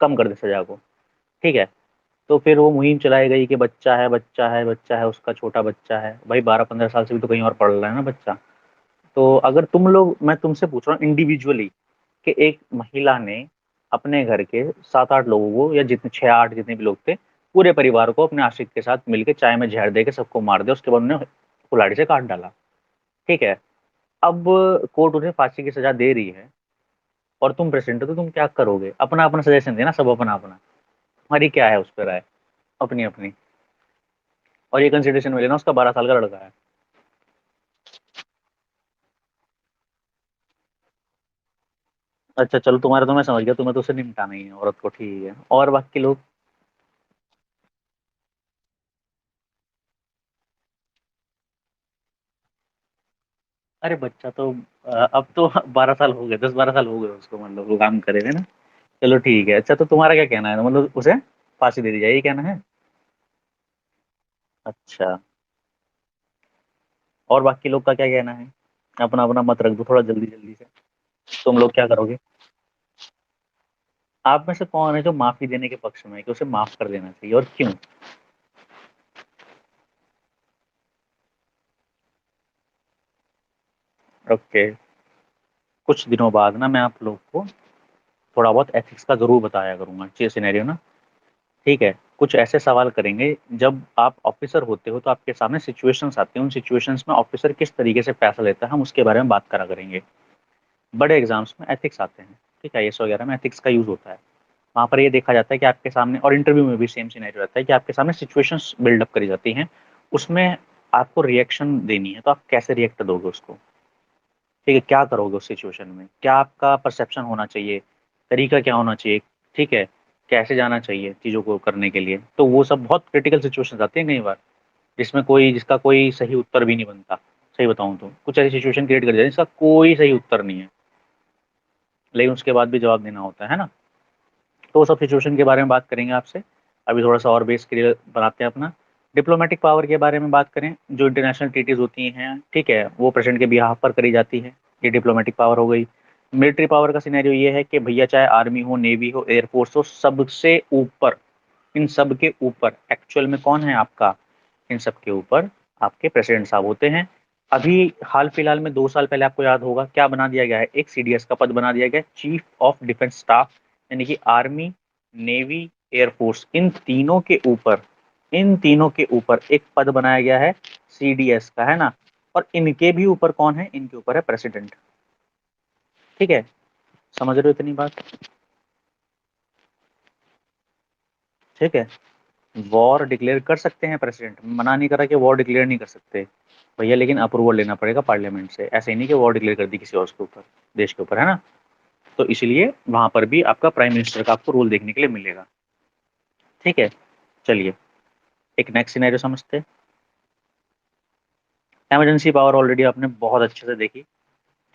कम कर दे सजा को। ठीक है, तो फिर वो मुहिम चलाई गई कि बच्चा है, बच्चा है, बच्चा है, उसका छोटा बच्चा है, भाई 12-15 साल से भी तो कहीं और पढ़ रहा है ना बच्चा। तो अगर तुम लोग, मैं तुमसे पूछ रहा हूँ इंडिविजुअली, कि एक महिला ने अपने घर के 7-8 लोगों को, या जितने 6-8 जितने भी लोग थे, पूरे परिवार को अपने आशिक के साथ मिलकर चाय में जहर दे के सबको मार दिया, उसके बाद उन्हें कुल्हाड़ी से काट डाला। ठीक है, अब कोर्ट उन्हें फांसी की सजा दे रही है, और तुम प्रेसिडेंट हो, तो तुम क्या करोगे? अपना अपना सजेशन देना, सब अपना अपना, हमारी क्या है उस पर राय, अपनी अपनी। और ये कंसिडरेशन में लेना उसका 12 साल का लड़का है। अच्छा चलो, तुम्हारा तो मैं समझ गया, तुम्हें तो उसे निपटाना ही है औरत को, ठीक है, और बाकी लोग? अरे बच्चा तो अब तो 12 साल हो गए, 10-12 साल हो गए उसको, मतलब वो काम करे हुए ना। चलो ठीक है, अच्छा तो तुम्हारा क्या कहना है, मतलब उसे फांसी दे दी जाए, ये कहना है? अच्छा, और बाकी लोग का क्या कहना है? अपना अपना मत रख दो थोड़ा जल्दी जल्दी से, तुम लोग क्या करोगे? आप में से कौन है जो माफी देने के पक्ष में है कि उसे माफ कर देना चाहिए, और क्यों? ओके, कुछ दिनों बाद ना मैं आप लोग को थोड़ा बहुत एथिक्स का जरूर बताया करूंगा, ये सिनेरियो ना। ठीक है, कुछ ऐसे सवाल करेंगे, जब आप ऑफिसर होते हो तो आपके सामने सिचुएशंस आती हैं, उन सिचुएशंस में ऑफिसर किस तरीके से फैसला लेता है, हम उसके बारे में बात करा करेंगे। बड़े एग्जाम्स में एथिक्स आते हैं, ठीक है, आईएएस वगैरह में एथिक्स का यूज होता है। वहाँ पर ये देखा जाता है कि आपके सामने, और इंटरव्यू में भी सेम सिनेरियो रहता है कि आपके सामने सिचुएशंस बिल्डअप करी जाती हैं, उसमें आपको रिएक्शन देनी है, तो आप कैसे रिएक्ट दोगे उसको? ठीक है, क्या करोगे उस सिचुएशन में, क्या आपका परसेप्शन होना चाहिए, तरीका क्या होना चाहिए, ठीक है, कैसे जाना चाहिए चीज़ों को करने के लिए, तो वो सब बहुत क्रिटिकल सिचुएशंस आती हैं कई बार, जिसका कोई सही उत्तर भी नहीं बनता। सही बताऊं तो कुछ ऐसी सिचुएशन क्रिएट कर जाए जिसका कोई सही उत्तर नहीं है, लेकिन उसके बाद भी जवाब देना होता है ना। तो सब सिचुएशन के बारे में बात करेंगे आपसे। अभी थोड़ा सा और बेस क्लियर बनाते हैं अपना। डिप्लोमेटिक पावर के बारे में बात करें, जो इंटरनेशनल ट्रीटीज होती हैं, ठीक है, वो प्रेसिडेंट के बिहाफ पर करी जाती है, ये डिप्लोमेटिक पावर हो गई। मिलिट्री पावर का सिनेरियो ये है कि भैया चाहे आर्मी हो, नेवी हो, एयरफोर्स हो, सबसे ऊपर, इन सब के ऊपर एक्चुअल में कौन है आपका, इन सब के ऊपर आपके प्रेसिडेंट साहब होते हैं। अभी हाल फिलहाल में 2 साल पहले आपको याद होगा क्या बना दिया गया है, एक सीडीएस का पद बना दिया गया है, चीफ ऑफ डिफेंस स्टाफ, यानी कि आर्मी, नेवी, एयरफोर्स, इन तीनों के ऊपर एक पद बनाया गया है, सीडीएस का, है ना। और इनके भी ऊपर कौन है, इनके ऊपर है प्रेसिडेंट। ठीक है, समझ रहे हो इतनी बात? ठीक है, वॉर डिक्लेयर कर सकते हैं प्रेसिडेंट, मना नहीं करा कि वॉर डिक्लेयर नहीं कर सकते भैया, लेकिन अप्रूवल लेना पड़ेगा पार्लियामेंट से, ऐसे ही नहीं कि वॉर डिक्लेयर कर दी किसी और के ऊपर, देश के ऊपर, है ना। तो इसलिए वहां पर भी आपका प्राइम मिनिस्टर का आपको रोल देखने के लिए मिलेगा। ठीक है, चलिए एक नेक्स्ट सिनेरियो समझते हैं। इमरजेंसी पावर ऑलरेडी आपने बहुत अच्छे से देखी,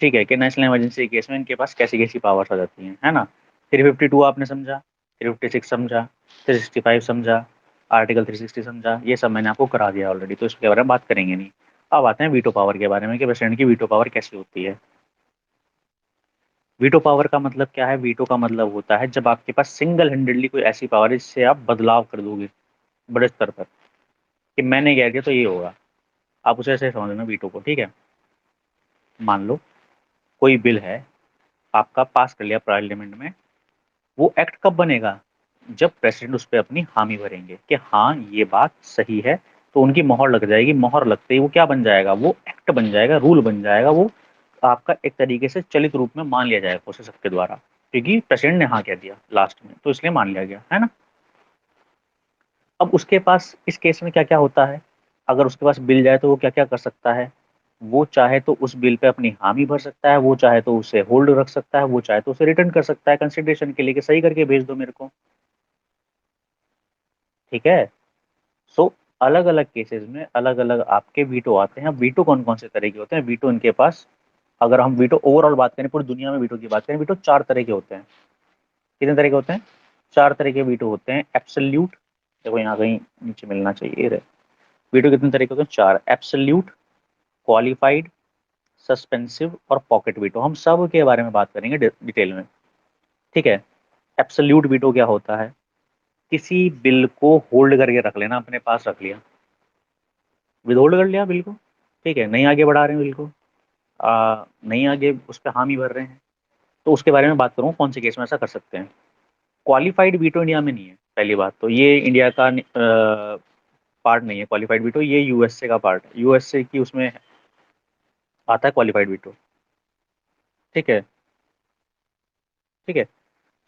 ठीक है, कि नेशनल इमरजेंसी केस में इनके पास कैसी कैसी पावर्स आ जाती हैं, है ना। 352 आपने समझा, 356 समझा, 365 समझा, आर्टिकल 360 समझा, ये सब मैंने आपको करा दिया ऑलरेडी, तो इसके बारे में बात करेंगे नहीं। अब आते हैं वीटो पावर के बारे में, कि प्रेसिडेंट की वीटो पावर कैसी होती है। वीटो पावर का मतलब क्या है? वीटो का मतलब होता है जब आपके पास सिंगल हैंडेडली कोई ऐसी पावर है जिससे आप बदलाव कर दोगे बड़े स्तर पर, कि मैंने कह दिया तो ये होगा, आप उसे ऐसे समझना वीटो को, ठीक है। मान लो कोई बिल है, आपका पास कर लिया पार्लियामेंट में, वो एक्ट कब बनेगा, जब प्रेसिडेंट उस पर अपनी हामी भरेंगे कि हाँ ये बात सही है, तो उनकी मोहर लग जाएगी। मोहर लगते ही वो क्या बन जाएगा, वो एक्ट बन जाएगा, रूल बन जाएगा, वो आपका एक तरीके से चलित रूप में मान लिया जाएगा उसे सबके द्वारा, क्योंकि प्रेसिडेंट ने हाँ कह दिया लास्ट में, तो इसलिए मान लिया गया है ना। अब उसके पास इस केस में क्या क्या होता है, अगर उसके पास बिल जाए तो वो क्या क्या कर सकता है, वो चाहे तो उस बिल पे अपनी हामी भर सकता है, वो चाहे तो उसे होल्ड रख सकता है, वो चाहे तो उसे रिटर्न कर सकता है कंसिडरेशन के लिए कि सही करके भेज दो मेरे को, ठीक है। सो अलग अलग केसेस में अलग अलग आपके वीटो आते हैं। वीटो कौन कौन से तरह के होते हैं, वीटो इनके पास, अगर हम वीटो ओवरऑल बात करें, पूरी दुनिया में वीटो की बात करें, वीटो चार तरह के होते हैं। कितने तरह के होते हैं, चार तरह के वीटो होते हैं। एब्सोल्यूट, देखो यहाँ कहीं नीचे मिलना चाहिए रे। वीटो कितने तरह के होते हैं, चार। एब्सोल्यूट, क्वालिफाइड, सस्पेंसिव और पॉकेट वीटो, हम सब के बारे में बात करेंगे डिटेल में, ठीक है। एब्सोल्यूट वीटो क्या होता है, किसी बिल को होल्ड करके रख लेना, अपने पास रख लिया, विदहोल्ड कर लिया बिल को, ठीक है, नहीं आगे बढ़ा रहे हैं बिल को, नहीं आगे उस पर हामी भर रहे हैं, तो उसके बारे में बात करूँ कौन से केस में ऐसा कर सकते हैं। क्वालिफाइड वीटो इंडिया में नहीं है, पहली बात तो ये इंडिया का पार्ट नहीं है क्वालिफाइड वीटो, ये यूएसए का पार्ट है, यूएसए की उसमें आता है क्वालिफाइड वीटो, ठीक है, ठीक है।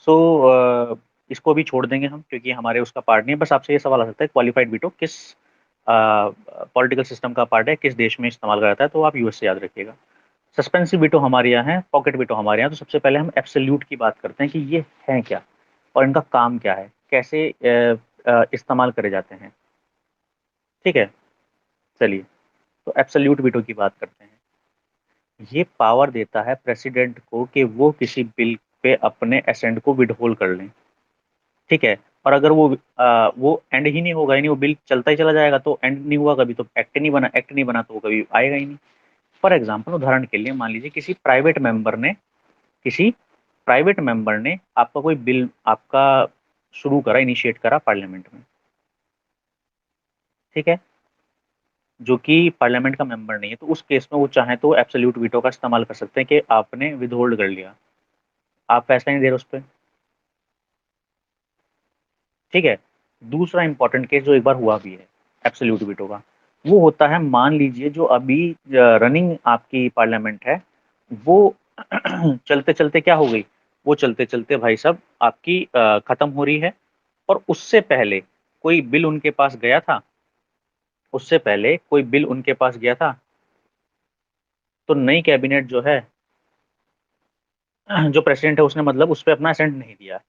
सो इसको भी छोड़ देंगे हम, क्योंकि हमारे उसका पार्ट नहीं है। बस आपसे ये सवाल आ सकता है क्वालिफाइड वीटो किस पॉलिटिकल सिस्टम का पार्ट है, किस देश में इस्तेमाल करा जाता है, तो आप यूएस से याद रखिएगा। सस्पेंसिव वीटो हमारे यहाँ है, पॉकेट वीटो हमारे यहाँ। तो सबसे पहले हम एब्सोल्यूट की बात करते हैं कि ये है क्या और इनका काम क्या है, कैसे इस्तेमाल करे जाते हैं, ठीक है। चलिए, तो एब्सोल्यूट वीटो की बात करते हैं। ये पावर देता है प्रेसिडेंट को कि वो किसी बिल पे अपने एसेंट को विडहोल्ड कर लें, ठीक है। और अगर वो एंड ही नहीं होगा, यानी वो बिल चलता ही चला जाएगा, तो एंड नहीं हुआ कभी, तो एक्ट नहीं बना, एक्ट नहीं बना तो वो कभी आएगा ही नहीं। फॉर एग्जाम्पल, उदाहरण के लिए मान लीजिए किसी प्राइवेट मेंबर ने आपका कोई बिल आपका शुरू करा, इनिशिएट करा पार्लियामेंट में, ठीक है, जो कि पार्लियामेंट का मेंबर नहीं है, तो उस केस में वो चाहे तो एब्सोल्यूट वीटो का इस्तेमाल कर सकते हैं कि आपने विदहोल्ड कर लिया, आप फैसला नहीं दे रहे उस पर, ठीक है। दूसरा इंपॉर्टेंट केस जो एक बार हुआ भी है एब्सोल्यूट वीटो का, वो होता है, मान लीजिए जो अभी रनिंग आपकी पार्लियामेंट है, वो चलते चलते क्या हो गई, वो चलते चलते भाई साहब आपकी खत्म हो रही है, और उससे पहले कोई बिल उनके पास गया था, उससे पहले कोई बिल उनके पास गया था, तो नई कैबिनेट जो है, जो प्रेसिडेंट है उसने मतलब उस पर अपना असेंट नहीं दिया,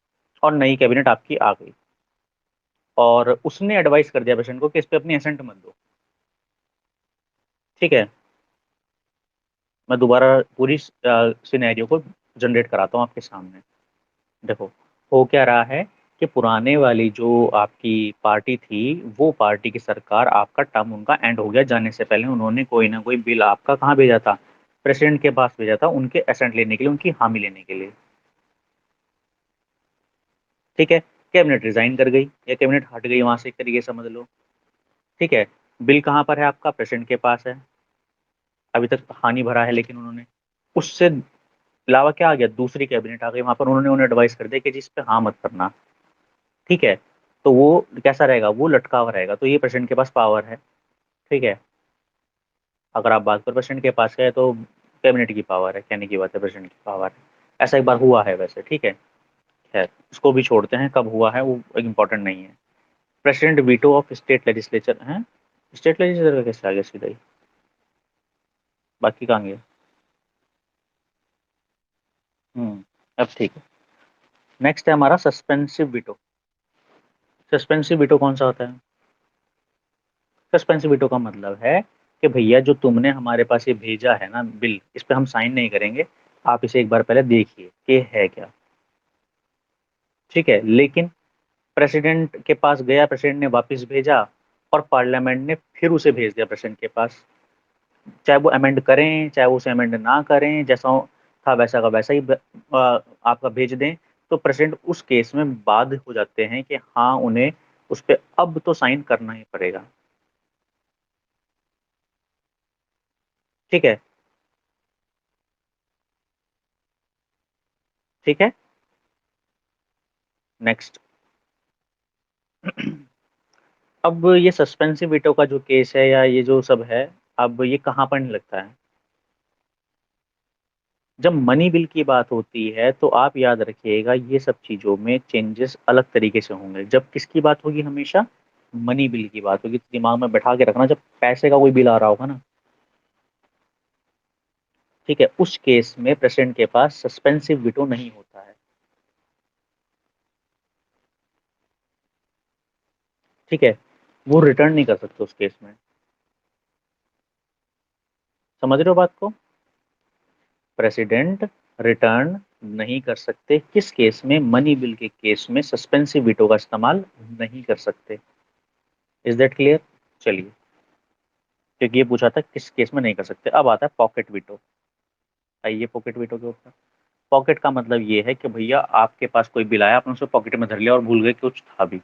और नई कैबिनेट आपकी आ गई, और उसने एडवाइस कर दिया प्रेसिडेंट को कि इस पे अपनी असेंट मत दो, ठीक है। मैं दोबारा पूरी सिनेरियो को जनरेट कराता हूँ आपके सामने। देखो, हो क्या रहा है कि पुराने वाली जो आपकी पार्टी थी, वो पार्टी की सरकार, आपका टर्म उनका एंड हो गया, जाने से पहले उन्होंने कोई ना कोई बिल आपका कहाँ भेजा था, प्रेसिडेंट के पास भेजा था, उनके असेंट लेने के लिए, उनकी हामी लेने के लिए, ठीक है। कैबिनेट रिजाइन कर गई या कैबिनेट हट गई वहां से, एक तरीके से समझ लो, ठीक है। बिल कहाँ पर है आपका, प्रेसिडेंट के पास है, अभी तक हानि भरा है, लेकिन उन्होंने उससे अलावा क्या आ गया, दूसरी कैबिनेट आ गई, वहां पर उन्होंने उन्हें एडवाइस कर दिया कि जिस पे हाँ मत करना, ठीक है। तो वो कैसा रहेगा, वो लटका हुआ रहेगा, तो ये प्रेसिडेंट के पास पावर है, ठीक है। अगर आप बात करो प्रेसिडेंट के पास है, तो कैबिनेट की पावर है, कहने की बात है, प्रेसिडेंट की पावर है। ऐसा एक बार हुआ है वैसे, ठीक है। खैर, उसको भी छोड़ते हैं, कब हुआ है वो इम्पोर्टेंट नहीं है। President veto of state legislature है, स्टेट लेजिस्लेचर का कैसे आ गया सीधा ही, बाकी कहाँ गया। अब ठीक है। नेक्स्ट है हमारा सस्पेंसिव वीटो। सस्पेंसिव वीटो कौन सा होता है, सस्पेंसिव वीटो का मतलब है कि भैया जो तुमने हमारे पास ये भेजा है ना बिल, इस पे हम साइन नहीं करेंगे, आप इसे एक बार पहले देखिए कि है क्या, ठीक है। लेकिन प्रेसिडेंट के पास गया, प्रेसिडेंट ने वापस भेजा, और पार्लियामेंट ने फिर उसे भेज दिया प्रेसिडेंट के पास, चाहे वो अमेंड करें चाहे वो उसे अमेंड ना करें, जैसा था वैसा का वैसा ही आपका भेज दें, तो प्रेसिडेंट उस केस में बाध्य हो जाते हैं कि हाँ उन्हें उस पर अब तो साइन करना ही पड़ेगा, ठीक है, ठीक है। नेक्स्ट। अब ये सस्पेंसिव वीटो का जो केस है या ये जो सब है, अब ये कहाँ पर नहीं लगता है? जब मनी बिल की बात होती है तो आप याद रखिएगा ये सब चीजों में चेंजेस अलग तरीके से होंगे। जब किसकी बात होगी? हमेशा मनी बिल की बात होगी। तो दिमाग में बैठा के रखना, जब पैसे का कोई बिल आ रहा होगा ना, ठीक है, उस केस में प्रेसिडेंट के पास सस्पेंसिव वीटो नहीं होता है। ठीक है, वो रिटर्न नहीं कर सकते उस केस में। समझ रहे हो बात को? प्रेसिडेंट रिटर्न नहीं कर सकते किस केस में? मनी बिल के केस में सस्पेंसिव वीटो का इस्तेमाल नहीं कर सकते। Is that clear? चलिए, क्योंकि ये पूछा था किस केस में नहीं कर सकते। अब आता है पॉकेट वीटो। आइए पॉकेट वीटो के ऊपर। पॉकेट का मतलब ये है कि भैया आपके पास कोई बिल आया, आपने उसे पॉकेट में धर लिया और भूल गए कि कुछ था भी।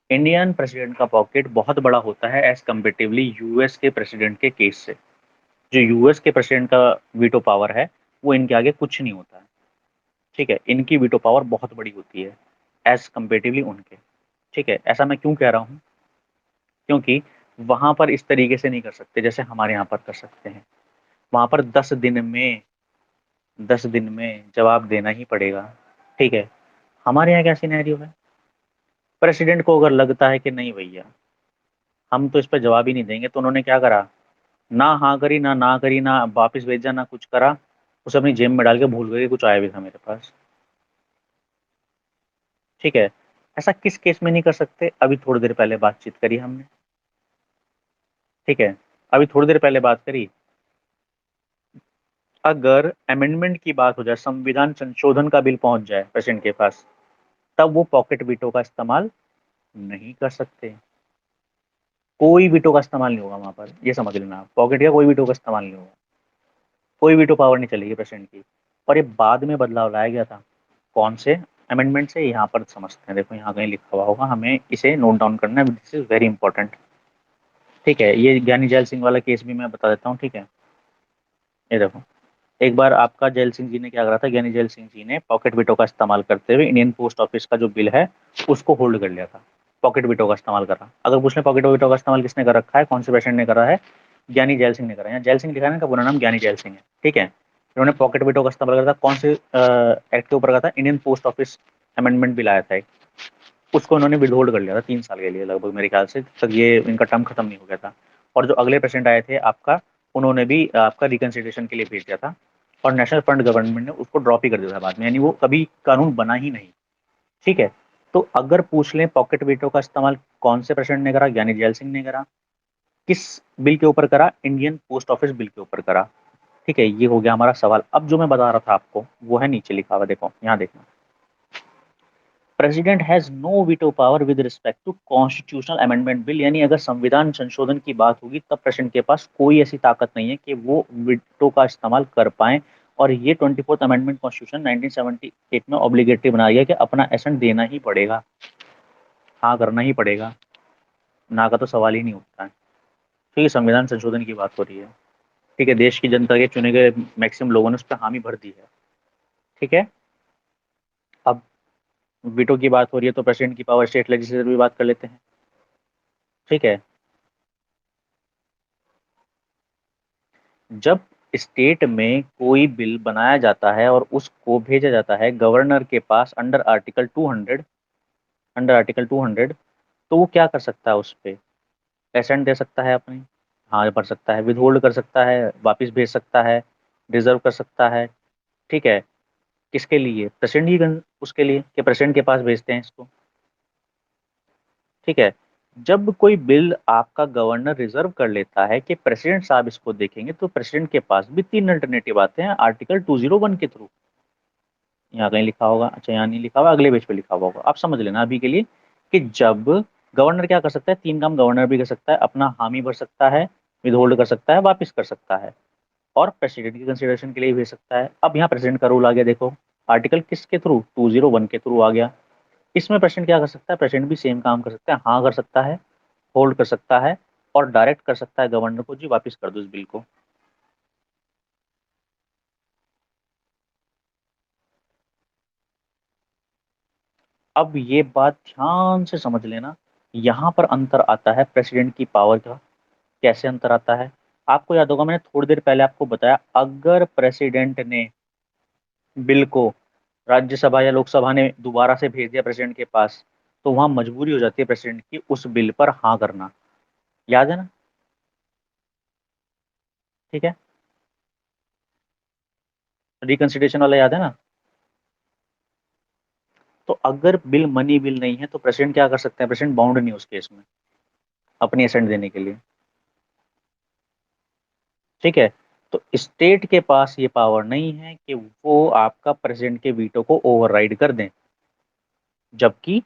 इंडियन प्रेसिडेंट का पॉकेट बहुत बड़ा होता है एज कम्पेटिवली यूएस के प्रेसिडेंट के केस से। जो यूएस के प्रेसिडेंट का वीटो पावर है, वो इनके आगे कुछ नहीं होता है। ठीक है, इनकी वीटो पावर बहुत बड़ी होती है एज कम्पेटिवली उनके। ठीक है, ऐसा मैं क्यों कह रहा हूँ? क्योंकि वहां पर इस तरीके से नहीं कर सकते जैसे हमारे यहाँ पर कर सकते हैं। वहां पर 10 दिन में जवाब देना ही पड़ेगा। ठीक है, हमारे यहाँ क्या सिनेरियो है? प्रेसिडेंट को अगर लगता है कि नहीं भैया, हम तो इस पर जवाब ही नहीं देंगे, तो उन्होंने क्या करा? ना हाँ करी, ना करी, ना वापिस भेजा, ना कुछ करा। उसे अपनी जेब में डाल के भूल गए कि कुछ आया भी था मेरे पास। ठीक है, ऐसा किस केस में नहीं कर सकते? अभी थोड़ी देर पहले बातचीत करी हमने। ठीक है, अभी थोड़ी देर पहले बात करी। अगर अमेंडमेंट की बात हो जाए, संविधान संशोधन का बिल पहुंच जाए प्रेसिडेंट के पास, तब वो पॉकेट वीटो का इस्तेमाल नहीं कर सकते। कोई वीटो का इस्तेमाल नहीं होगा वहां पर, ये समझ लेना आप। पॉकेट का कोई वीटो का इस्तेमाल नहीं होगा। कोई वीटो पावर नहीं चलेगी प्रेसिडेंट की। और ये बाद में बदलाव लाया गया था। कौन से अमेंडमेंट से? यहाँ पर समझते हैं, देखो यहाँ कहीं लिखा हुआ होगा, हमें इसे नोट डाउन करना है, दिस इज वेरी इंपॉर्टेंट। ठीक है, ये ज्ञानी जैल सिंह वाला केस भी मैं बता देता हूँ। ठीक है, ये देखो, एक बार आपका जैल सिंह जी ने क्या करा था, ज्ञानी जैल सिंह जी ने पॉकेट विटो का इस्तेमाल करते हुए इंडियन पोस्ट ऑफिस का जो बिल है उसको होल्ड कर लिया था। पॉकेट विटो का इस्तेमाल करा। अगर पूछ लें पॉकेट विटो का इस्तेमाल किसने कर रखा है, कौन से पेशेंट ने करा है? ज्ञानी जैल सिंह ने करा है। यहाँ जैल सिंह लिखा है ना, इनका पूरा नाम ज्ञानी जैल सिंह है। ठीक है, इन्होंने पॉकेट विटो का इस्तेमाल करा था। कौन से एक्ट के ऊपर करा था? Indian post office amendment bill आया था एक, उसको उन्होंने विद होल्ड कर लिया था 3 साल के लिए लगभग, मेरे ख्याल से, तब तक ये इनका टर्म खत्म नहीं हो गया था। और जो अगले पेशेंट आए थे आपका, उन्होंने भी आपका रिकन्सिडरेशन के लिए भेज दिया था। और नेशनल फ्रंट गवर्नमेंट ने उसको ड्रॉप ही कर दिया था बाद में, यानी वो कभी कानून बना ही नहीं। ठीक है, तो अगर पूछ लें पॉकेट वीटो का इस्तेमाल कौन से प्रेसिडेंट ने करा, ज्ञानी जैल सिंह ने करा। किस बिल के ऊपर करा? इंडियन पोस्ट ऑफिस बिल के ऊपर करा। ठीक है, ये हो गया हमारा सवाल। अब जो मैं बता रहा था आपको वो है नीचे लिखा हुआ, देखो यहाँ देखना। President has no veto power with respect to constitutional amendment bill, यानी अगर संविधान संशोधन की बात होगी तब प्रेसिडेंट के पास कोई ऐसी ताकत नहीं है कि वो वीटो का इस्तेमाल कर पाए। और ये 24th अमेंडमेंट कॉन्स्टिट्यूशन 1978 में ऑब्लिगेटरी बनाया गया कि अपना एसेंट देना ही पड़ेगा। हाँ, करना ही पड़ेगा, ना का तो सवाल ही नहीं उठता है। ठीक है, संविधान संशोधन की बात हो रही है। ठीक है, देश की जनता के चुने गए मैक्सिमम लोगों ने उस पर हामी भर दी है। ठीक है, अब वीटो की बात हो रही है तो प्रेसिडेंट की पावर स्टेट लेजिस्लेचर भी बात कर लेते हैं। ठीक है, जब स्टेट में कोई बिल बनाया जाता है और उसको भेजा जाता है गवर्नर के पास अंडर आर्टिकल 200, तो वो क्या कर सकता है? उस पे एसेंट दे सकता है अपनी। हाँ, भर सकता है, विदहोल्ड कर सकता है, वापस भेज सकता है, रिजर्व कर सकता है। ठीक है, किसके लिए? प्रेसिडेंट ही उसके लिए, कि प्रेसिडेंट के पास भेजते हैं इसको। ठीक है, जब कोई बिल आपका गवर्नर रिजर्व कर लेता है कि प्रेसिडेंट साहब इसको देखेंगे, तो प्रेसिडेंट के पास भी 3 अल्टरनेटिव आते हैं आर्टिकल 201 के थ्रू। यहाँ कहीं लिखा होगा, अच्छा यहाँ नहीं लिखा हुआ, अगले पेज पे लिखा हुआ होगा, आप समझ लेना अभी के लिए। कि जब गवर्नर क्या कर सकता है, 3 काम गवर्नर भी कर सकता है, अपना हामी भर सकता है, विद होल्ड कर सकता है, वापिस कर सकता है, और प्रेसिडेंट की कंसिडरेशन के लिए भेज सकता है। अब यहाँ प्रेसिडेंट का रूल आ गया, देखो आर्टिकल किसके थ्रू? 201 के थ्रू आ गया। इसमें प्रेसिडेंट क्या कर सकता है? प्रेसिडेंट भी सेम काम कर सकता है, हाँ कर सकता है, होल्ड कर सकता है, और डायरेक्ट कर सकता है गवर्नर को, जी वापस कर दो इस बिल को। अब ये बात ध्यान से समझ लेना, यहाँ पर अंतर आता है प्रेसिडेंट की पावर का। कैसे अंतर आता है? आपको याद होगा मैंने थोड़ी देर पहले आपको बताया, अगर प्रेसिडेंट ने बिल को राज्यसभा या लोकसभा ने दोबारा से भेज दिया प्रेसिडेंट के पास, तो वहां मजबूरी हो जाती है प्रेसिडेंट की उस बिल पर हाँ करना। याद है ना? ठीक है, रिकंसिडरेशन वाला याद है ना? तो अगर बिल मनी बिल नहीं है तो प्रेसिडेंट क्या कर सकते हैं? प्रेसिडेंट बाउंड नहीं है उस केस में अपनी असेंट देने के लिए। ठीक है, तो स्टेट के पास ये पावर नहीं है कि वो आपका प्रेसिडेंट के वीटो को ओवरराइड कर दें, जबकि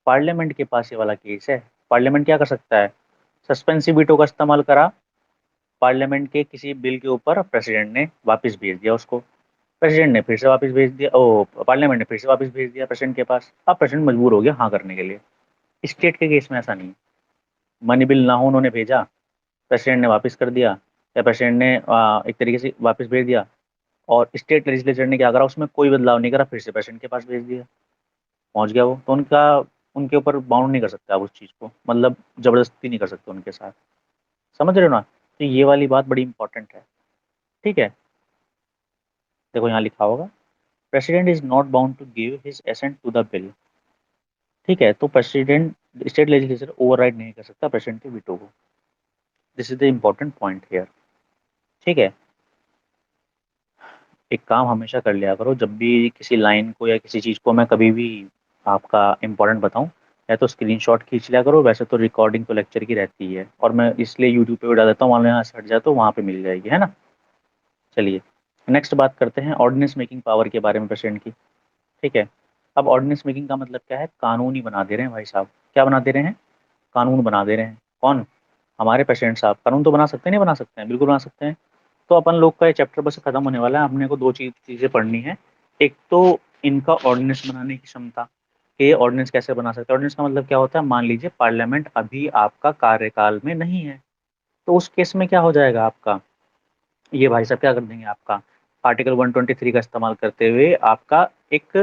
पार्लियामेंट के पास ये वाला केस है। पार्लियामेंट क्या कर सकता है? सस्पेंसिव वीटो का इस्तेमाल करा, पार्लियामेंट के किसी बिल के ऊपर प्रेसिडेंट ने वापस भेज दिया उसको, प्रेसिडेंट ने फिर से वापस भेज दिया, ओ पार्लियामेंट ने फिर से वापस भेज दिया प्रेसिडेंट के पास, अब प्रेसिडेंट मजबूर हो गया हाँ करने के लिए। स्टेट के केस में ऐसा नहीं है, मनी बिल ना हो उन्होंने भेजा, प्रेसिडेंट ने वापस कर दिया, या प्रेसिडेंट ने एक तरीके से वापस भेज दिया, और स्टेट लेजिस्लेचर ने क्या करा, उसमें कोई बदलाव नहीं करा, फिर से प्रेसिडेंट के पास भेज दिया, पहुंच गया वो, तो उनका उनके ऊपर बाउंड नहीं कर सकते आप उस चीज़ को, मतलब जबरदस्ती नहीं कर सकते उनके साथ। समझ रहे हो ना? तो ये वाली बात बड़ी इंपॉर्टेंट है। ठीक है, देखो यहाँ लिखा होगा, president is not bound to give his assent to the bill. ठीक है, तो प्रेसिडेंट स्टेट लेजिस्लेचर ओवरराइड नहीं कर सकता प्रेसिडेंट के वीटो को। This is the important point here. ठीक है, एक काम हमेशा कर लिया करो, जब भी किसी लाइन को या किसी चीज़ को मैं कभी भी आपका इम्पोर्टेंट बताऊं, या तो स्क्रीनशॉट खींच लिया करो, वैसे तो रिकॉर्डिंग तो लेक्चर की रहती है, और मैं इसलिए यूट्यूब पे भी डाल देता हूँ, मान लो यहाँ से हट जाए तो वहाँ पे मिल जाएगी, है ना? चलिए, नेक्स्ट बात करते हैं ऑर्डिनेंस मेकिंग पावर के बारे में प्रेसिडेंट की। ठीक है, अब ऑर्डिनेंस मेकिंग का मतलब क्या है? कानून ही बना दे रहे हैं भाई साहब। क्या बना दे रहे हैं? कानून बना दे रहे हैं। कौन? हमारे प्रेसिडेंट साहब। कानून तो बना सकते हैं, नहीं बना सकते हैं? बिल्कुल बना सकते हैं। तो अपन लोग का ये चैप्टर बस खत्म होने वाला है, हमने को दो चीजें पढ़नी है। एक तो इनका ऑर्डिनेंस बनाने की क्षमता, कि ये ऑर्डिनेंस कैसे बना सकते हैं। ऑर्डिनेंस का मतलब क्या होता है? मान लीजिए पार्लियामेंट अभी आपका कार्यकाल में नहीं है, तो उस केस में क्या हो जाएगा आपका, ये भाई साहब क्या कर देंगे आपका, आर्टिकल 123 का इस्तेमाल करते हुए आपका एक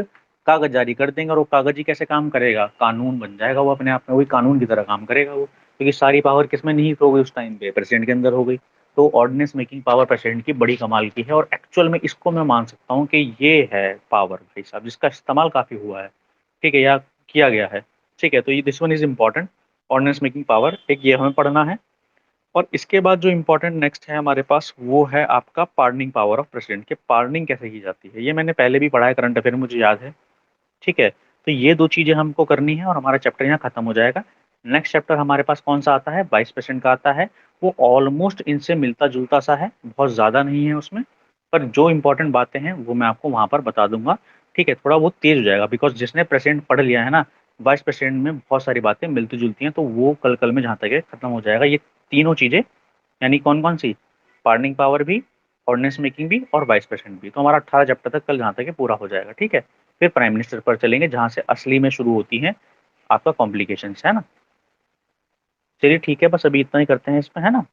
कागज जारी कर देंगे, और वो कागज ही कैसे काम करेगा? कानून बन जाएगा वो, अपने आप में वही कानून की तरह काम करेगा वो, क्योंकि सारी पावर किसमें निहित हो गई उस टाइम पे? प्रेसिडेंट के अंदर हो गई। तो ऑर्डिनेंस मेकिंग पावर प्रेसिडेंट की बड़ी कमाल की है, और एक्चुअल में इसको मैं मान सकता हूँ कि ये है पावर भाई साहब जिसका इस्तेमाल काफी हुआ है। ठीक है, या किया गया है। ठीक है, तो ये this one is important, ordinance making power, एक ये हमें पढ़ना है। और इसके बाद जो इम्पोर्टेंट नेक्स्ट है हमारे पास, वो है आपका पार्डनिंग पावर ऑफ प्रेसिडेंट, के पार्डनिंग कैसे की जाती है। ये मैंने पहले भी पढ़ा है, करंट अफेयर में मुझे याद है। ठीक है, तो ये दो चीजें हमको करनी है और हमारा चैप्टर यहाँ खत्म हो जाएगा। नेक्स्ट चैप्टर हमारे पास कौन सा आता है? वाइस प्रेसिडेंट का आता है। वो ऑलमोस्ट इनसे मिलता जुलता सा है, बहुत ज्यादा नहीं है उसमें, पर जो इंपॉर्टेंट बातें हैं वो मैं आपको वहां पर बता दूंगा। ठीक है, थोड़ा बहुत तेज हो जाएगा, बिकॉज जिसने प्रेसिडेंट पढ़ लिया है ना, वाइस प्रेसिडेंट में बहुत सारी बातें मिलती जुलती हैं, तो वो कल कल में जहाँ तक है खत्म हो जाएगा ये तीनों चीजें। यानी कौन कौन सी? पार्डनिंग पावर भी, ऑर्डिनेंस मेकिंग भी, और वाइस प्रेसिडेंट भी। तो हमारा 18 चैप्टर तक कल जहाँ तक है पूरा हो जाएगा। ठीक है, फिर प्राइम मिनिस्टर पर चलेंगे जहाँ से असली में शुरू होती है आपका कॉम्प्लिकेशंस, है ना? चलिए ठीक है, बस अभी इतना ही करते हैं इसमें, है ना?